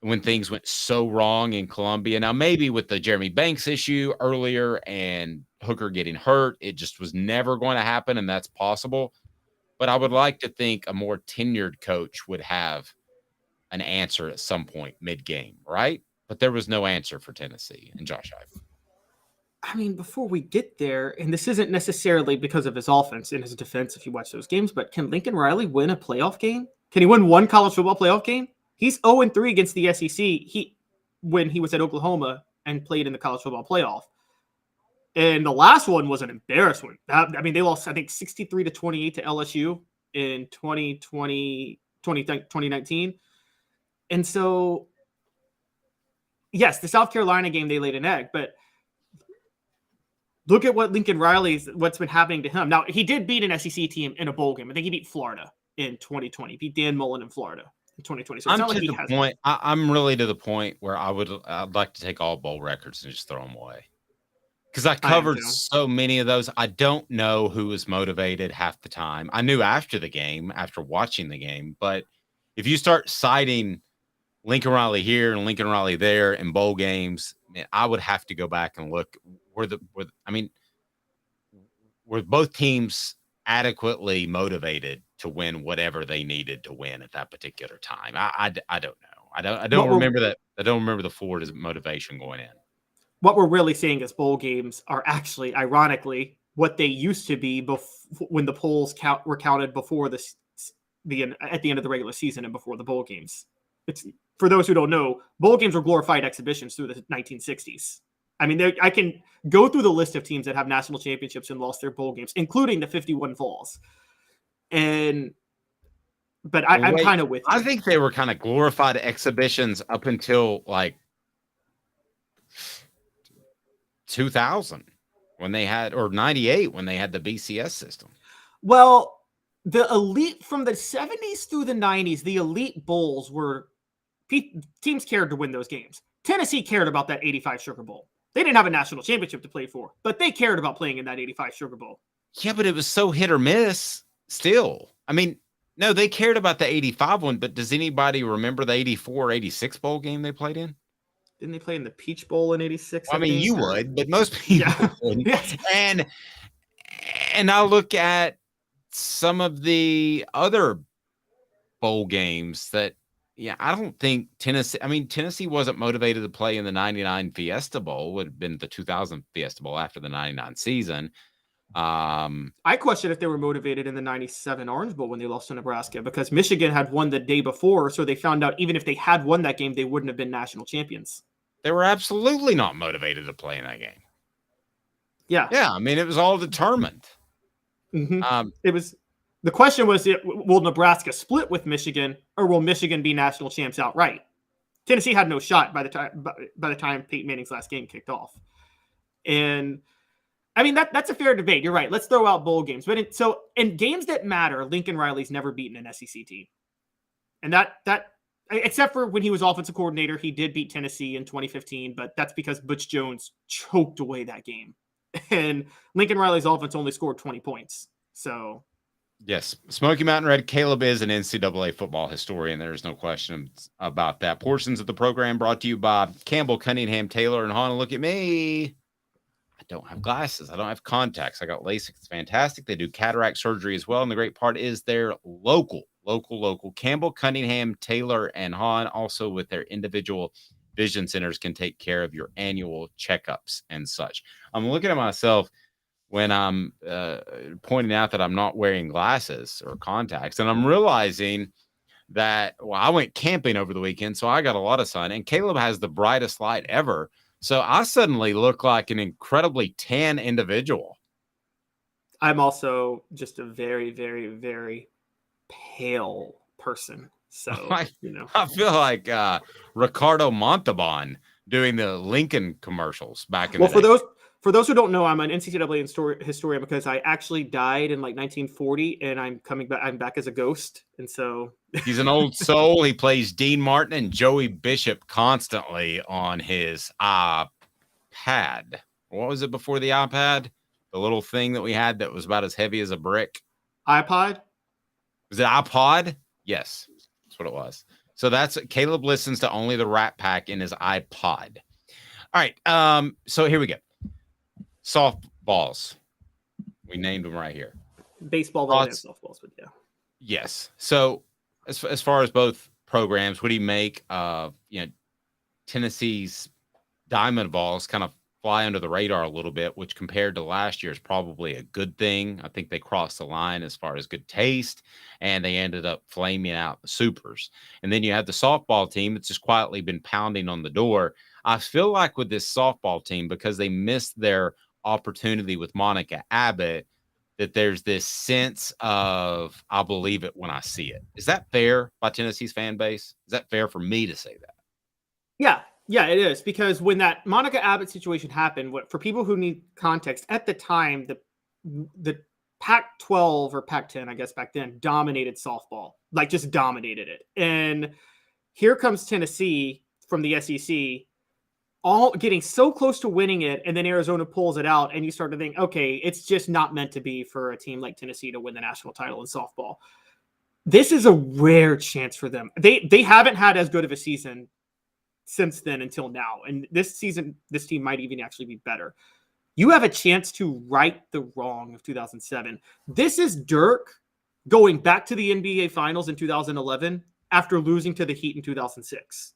when things went so wrong in Columbia. Now, maybe with the Jeremy Banks issue earlier and Hooker getting hurt, it just was never going to happen, and that's possible. But I would like to think a more tenured coach would have an answer at some point mid-game, right? But there was no answer for Tennessee and Josh Heupel. I mean, before we get there, and this isn't necessarily because of his offense and his defense if you watch those games, but can Lincoln Riley win a playoff game? Can he win one college football playoff game? He's 0-3 against the SEC when he was at Oklahoma and played in the college football playoff. And the last one was an embarrassment. They lost, I think, 63-28 to LSU in 2019. And so, yes, the South Carolina game, they laid an egg, but look at what what's been happening to him. Now, he did beat an SEC team in a bowl game. I think he beat Florida in 2020. He beat Dan Mullen in Florida in 2020. So I'm really to the point where I'd like to take all bowl records and just throw them away, because I covered so many of those. I don't know who was motivated half the time. I knew after the game, after watching the game, but if you start citing Lincoln Riley here and Lincoln Riley there in bowl games, man, I would have to go back and look. Were both teams adequately motivated to win whatever they needed to win at that particular time? I don't know. I don't remember that. I don't remember the Ford motivation going in. What we're really seeing is bowl games are actually, ironically, what they used to be when the polls were counted before at the end of the regular season and before the bowl games. It's, for those who don't know, bowl games were glorified exhibitions through the 1960s. I mean, I can go through the list of teams that have national championships and lost their bowl games, including the 51 Vols. But I'm kind of with you. I think they were kind of glorified exhibitions up until like 2000 when they had, or 98 when they had the BCS system. Well, the elite from the 70s through the 90s, the elite bowls were teams cared to win those games. Tennessee cared about that 85 Sugar Bowl. They didn't have a national championship to play for, but they cared about playing in that 85 Sugar Bowl. Yeah, but it was so hit or miss still. I mean, no, they cared about the 85 one, but does anybody remember the 84 or 86 bowl game they played in? Didn't they play in the Peach Bowl in 86? I mean, you would, but most people wouldn't. Yes. And I look at some of the other bowl games that, I don't think Tennessee wasn't motivated to play in the 99 Fiesta Bowl. Would have been the 2000 Fiesta Bowl after the 99 season. I question if they were motivated in the 97 Orange Bowl when they lost to Nebraska, because Michigan had won the day before. So they found out even if they had won that game, they wouldn't have been national champions. They were absolutely not motivated to play in that game. Yeah. Yeah, I mean, it was all determined. It was the question was, will Nebraska split with Michigan, or will Michigan be national champs outright? Tennessee had no shot by the time Peyton Manning's last game kicked off. And I mean, that's a fair debate. You're right. Let's throw out bowl games. But in games that matter, Lincoln Riley's never beaten an SEC team. And that except for when he was offensive coordinator, he did beat Tennessee in 2015, but that's because Butch Jones choked away that game. And Lincoln Riley's offense only scored 20 points. So, yes, Smoky Mountain Red, Caleb is an NCAA football historian. There's no question about that. Portions of the program brought to you by Campbell, Cunningham, Taylor, and Hahn. Look at me. I don't have glasses. I don't have contacts. I got LASIK. It's fantastic. They do cataract surgery as well. And the great part is they're local. Campbell, Cunningham, Taylor, and Hahn, also with their individual vision centers, can take care of your annual checkups and such. I'm looking at myself when I'm pointing out that I'm not wearing glasses or contacts, and I'm realizing that, well, I went camping over the weekend, so I got a lot of sun, and Caleb has the brightest light ever. So I suddenly look like an incredibly tan individual. I'm also just a very, very, very pale person. So, I feel like Ricardo Montalban doing the Lincoln commercials back in the day. For those who don't know, I'm an NCAA historian because I actually died in like 1940, and I'm coming back. I'm back as a ghost, and so he's an old soul. He plays Dean Martin and Joey Bishop constantly on his iPad. What was it before the iPad? The little thing that we had that was about as heavy as a brick. iPod? Was it iPod? Yes, that's what it was. So that's Caleb listens to only the Rat Pack in his iPod. All right. So here we go. Softballs. We named them right here. Baseball, and softballs, but yeah. Yes. So as far as both programs, what do you make of Tennessee's Diamond Balls kind of fly under the radar a little bit, which compared to last year is probably a good thing. I think they crossed the line as far as good taste, and they ended up flaming out the Supers. And then you have the softball team that's just quietly been pounding on the door. I feel like with this softball team, because they missed their opportunity with Monica Abbott, that there's this sense of, I believe it when I see it. Is that fair by Tennessee's fan base? Is that fair for me to say that? Yeah, it is, because when that Monica Abbott situation happened, for people who need context, at the time, the Pac-12 or Pac-10, I guess back then, dominated softball, like just dominated it. And here comes Tennessee from the SEC, all getting so close to winning it, and then Arizona pulls it out, and you start to think, okay, it's just not meant to be for a team like Tennessee to win the national title in softball. This is a rare chance for them. They haven't had as good of a season since then until now. And this season, this team might even actually be better. You have a chance to right the wrong of 2007. This is Dirk going back to the NBA Finals in 2011 after losing to the Heat in 2006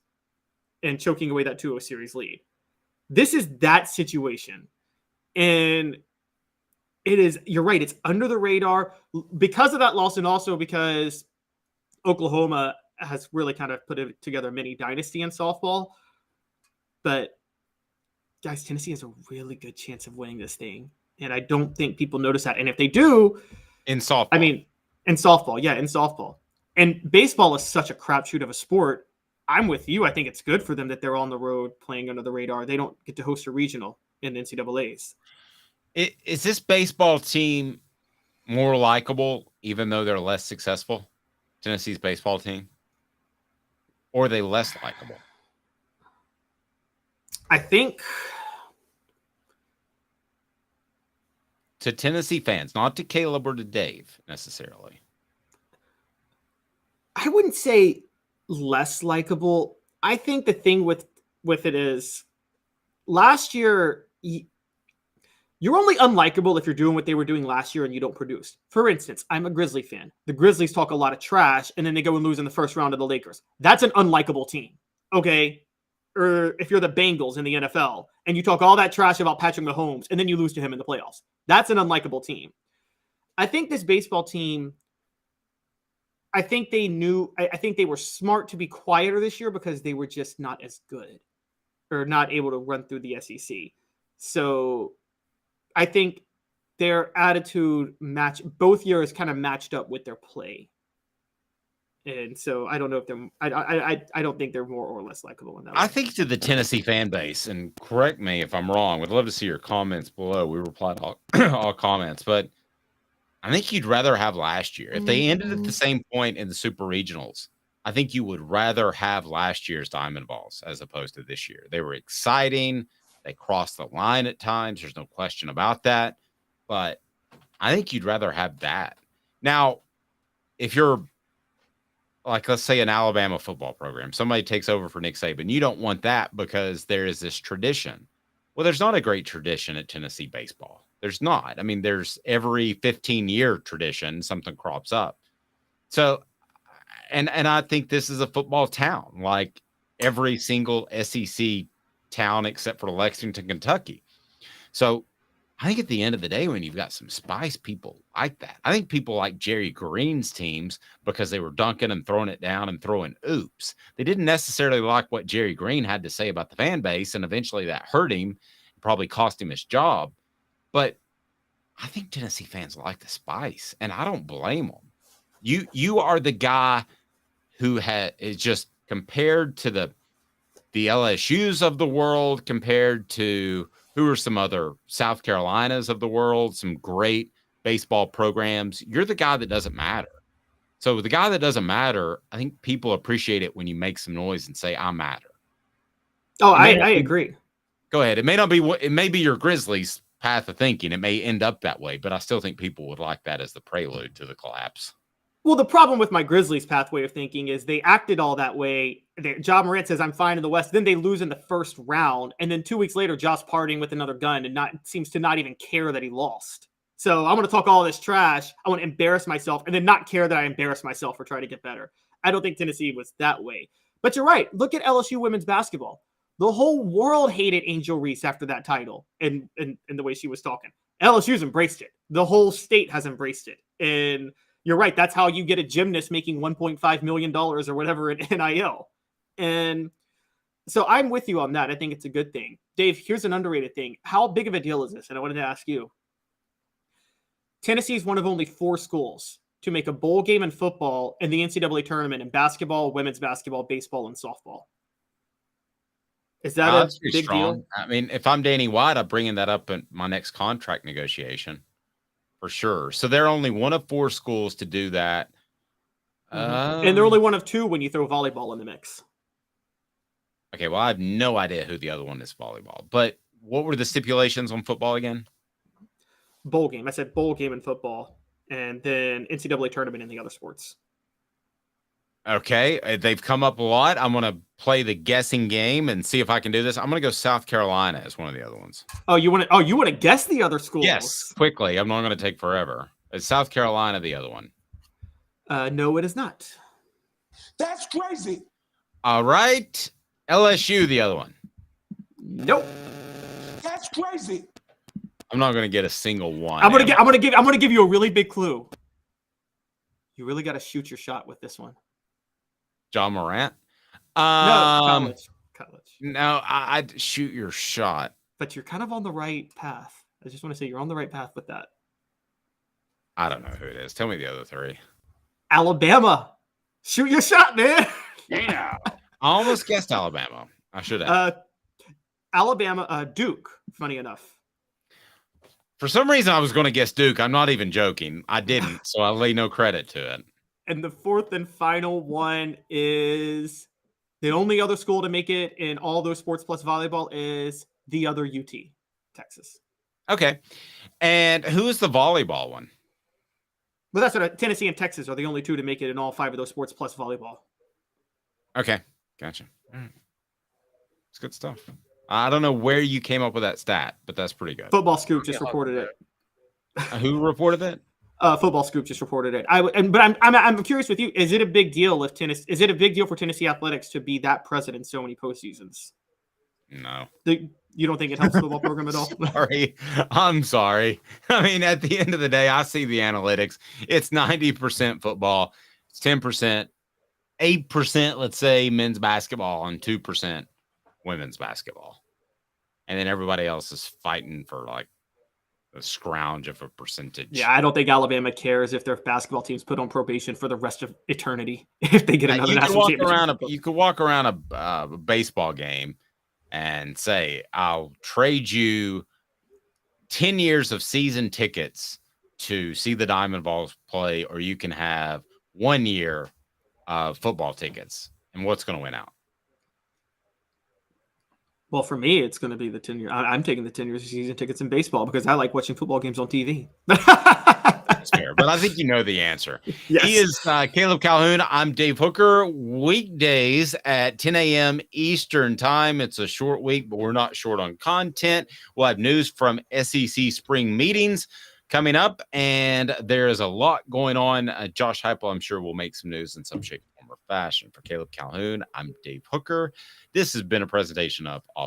and choking away that 2-0 series lead. This is that situation. And it is, you're right, it's under the radar because of that loss, and also because Oklahoma has really kind of put together a mini dynasty in softball. But guys, Tennessee has a really good chance of winning this thing. And I don't think people notice that. And if they do, in softball, in softball. And baseball is such a crapshoot of a sport. I'm with you. I think it's good for them that they're on the road playing under the radar. They don't get to host a regional in the NCAAs. Is this baseball team more likable, even though they're less successful? Tennessee's baseball team? Or are they less likable? I think to Tennessee fans, not to Caleb or to Dave necessarily. I wouldn't say less likable. I think the thing with it is last year, you're only unlikable if you're doing what they were doing last year and you don't produce. For instance, I'm a Grizzly fan. The Grizzlies talk a lot of trash, and then they go and lose in the first round of the Lakers. That's an unlikable team, okay? Or if you're the Bengals in the NFL, and you talk all that trash about Patrick Mahomes, and then you lose to him in the playoffs. That's an unlikable team. I think this baseball team, I think they were smart to be quieter this year because they were just not as good. or not able to run through the SEC. So I think their attitude both years kind of matched up with their play. And so I don't know if they're I don't think they're more or less likable in that way. I think to the Tennessee fan base, and correct me if I'm wrong, would love to see your comments below. We reply to all comments, but I think you'd rather have last year. If they ended at the same point in the Super Regionals, I think you would rather have last year's Diamond Balls as opposed to this year. They were exciting. They crossed the line at times. There's no question about that. But I think you'd rather have that. Now, if you're like, let's say an Alabama football program, somebody takes over for Nick Saban. You don't want that because there is this tradition. Well, there's not a great tradition at Tennessee baseball. There's not. I mean, there's every 15-year tradition, something crops up. So, and I think this is a football town, like every single SEC town except for Lexington, Kentucky. So I think at the end of the day, when you've got some spice, people like that. I think people like Jerry Green's teams because they were dunking and throwing it down and throwing oops. They didn't necessarily like what Jerry Green had to say about the fan base, and eventually that hurt him, probably cost him his job. But I think Tennessee fans like the spice, and I don't blame them. You are the guy who is just compared to the LSUs of the world, compared to who are some other South Carolinas of the world, some great baseball programs. You're the guy that doesn't matter. So the guy that doesn't matter, I think people appreciate it when you make some noise and say, I matter. Oh, I agree. Go ahead. It may be your Grizzlies path of thinking. It may end up that way, but I still think people would like that as the prelude to the collapse. Well, the problem with my Grizzlies pathway of thinking is they acted all that way. Ja Morant says, I'm fine in the West. Then they lose in the first round. And then 2 weeks later, Josh partying with another gun and seems to not even care that he lost. So I'm going to talk all this trash. I want to embarrass myself and then not care that I embarrassed myself for trying to get better. I don't think Tennessee was that way. But you're right. Look at LSU women's basketball. The whole world hated Angel Reese after that title and the way she was talking. LSU's embraced it. The whole state has embraced it. And you're right. That's how you get a gymnast making $1.5 million or whatever in NIL. And so I'm with you on that. I think it's a good thing. Dave, here's an underrated thing. How big of a deal is this? And I wanted to ask you. Tennessee is one of only 4 schools to make a bowl game in football and the NCAA tournament in basketball, women's basketball, baseball, and softball. Is that a big deal? I mean, if I'm Danny White, I'm bringing that up in my next contract negotiation for sure. So they're only one of 4 schools to do that. And they're only one of 2 when you throw volleyball in the mix. Okay, well, I have no idea who the other one is volleyball. But what were the stipulations on football again? Bowl game. I said bowl game in football, and then NCAA tournament in the other sports. Okay, they've come up a lot. I'm going to play the guessing game and see if I can do this. I'm going to go South Carolina as one of the other ones. Oh, you want to guess the other schools? Yes, quickly. I'm not going to take forever. Is South Carolina the other one? No, it is not. That's crazy. All right. LSU, the other one. Nope. That's crazy. I'm not going to get a single one. I'm gonna give you a really big clue. You really got to shoot your shot with this one. Ja Morant. No, college. No, I'd shoot your shot. But you're kind of on the right path. I just want to say you're on the right path with that. I don't know who it is. Tell me the other 3. Alabama. Shoot your shot, man. Yeah. I almost guessed Alabama. I should have. Alabama, Duke, funny enough. For some reason, I was going to guess Duke. I'm not even joking. I didn't, so I lay no credit to it. And the 4th and final one is the only other school to make it in all those sports plus volleyball is the other UT, Texas. Okay. And who is the volleyball one? Well, that's what Tennessee and Texas are the only 2 to make it in all 5 of those sports plus volleyball. Okay. Gotcha. All right. It's good stuff. I don't know where you came up with that stat, but that's pretty good. Football Scoop just reported it. Who reported it? Football Scoop just reported it. But I'm curious with you. Is it a big deal if is it a big deal for Tennessee athletics to be that present in so many postseasons? No. You don't think it helps the football program at all? Sorry. I'm sorry. I mean, at the end of the day, I see the analytics. It's 90% football. It's 10%, 8%, let's say, men's basketball, and 2% women's basketball. And then everybody else is fighting for like a scrounge of a percentage. Yeah, I don't think Alabama cares if their basketball team's put on probation for the rest of eternity if they get another national championship. You could walk around a baseball game and say, I'll trade you 10 years of season tickets to see the Diamond Balls play, or you can have 1 year of football tickets. And what's going to win out? Well, for me, it's going to be the 10 year. I'm taking the 10 years of season tickets in baseball because I like watching football games on TV. That's fair, but I think you know the answer. Yes. He is Caleb Calhoun. I'm Dave Hooker. Weekdays at 10 a.m. Eastern time. It's a short week, but we're not short on content. We'll have news from SEC spring meetings coming up, and there is a lot going on. Josh Heupel, I'm sure, will make some news in some shape, form, or fashion. For Caleb Calhoun, I'm Dave Hooker. This has been a presentation of Off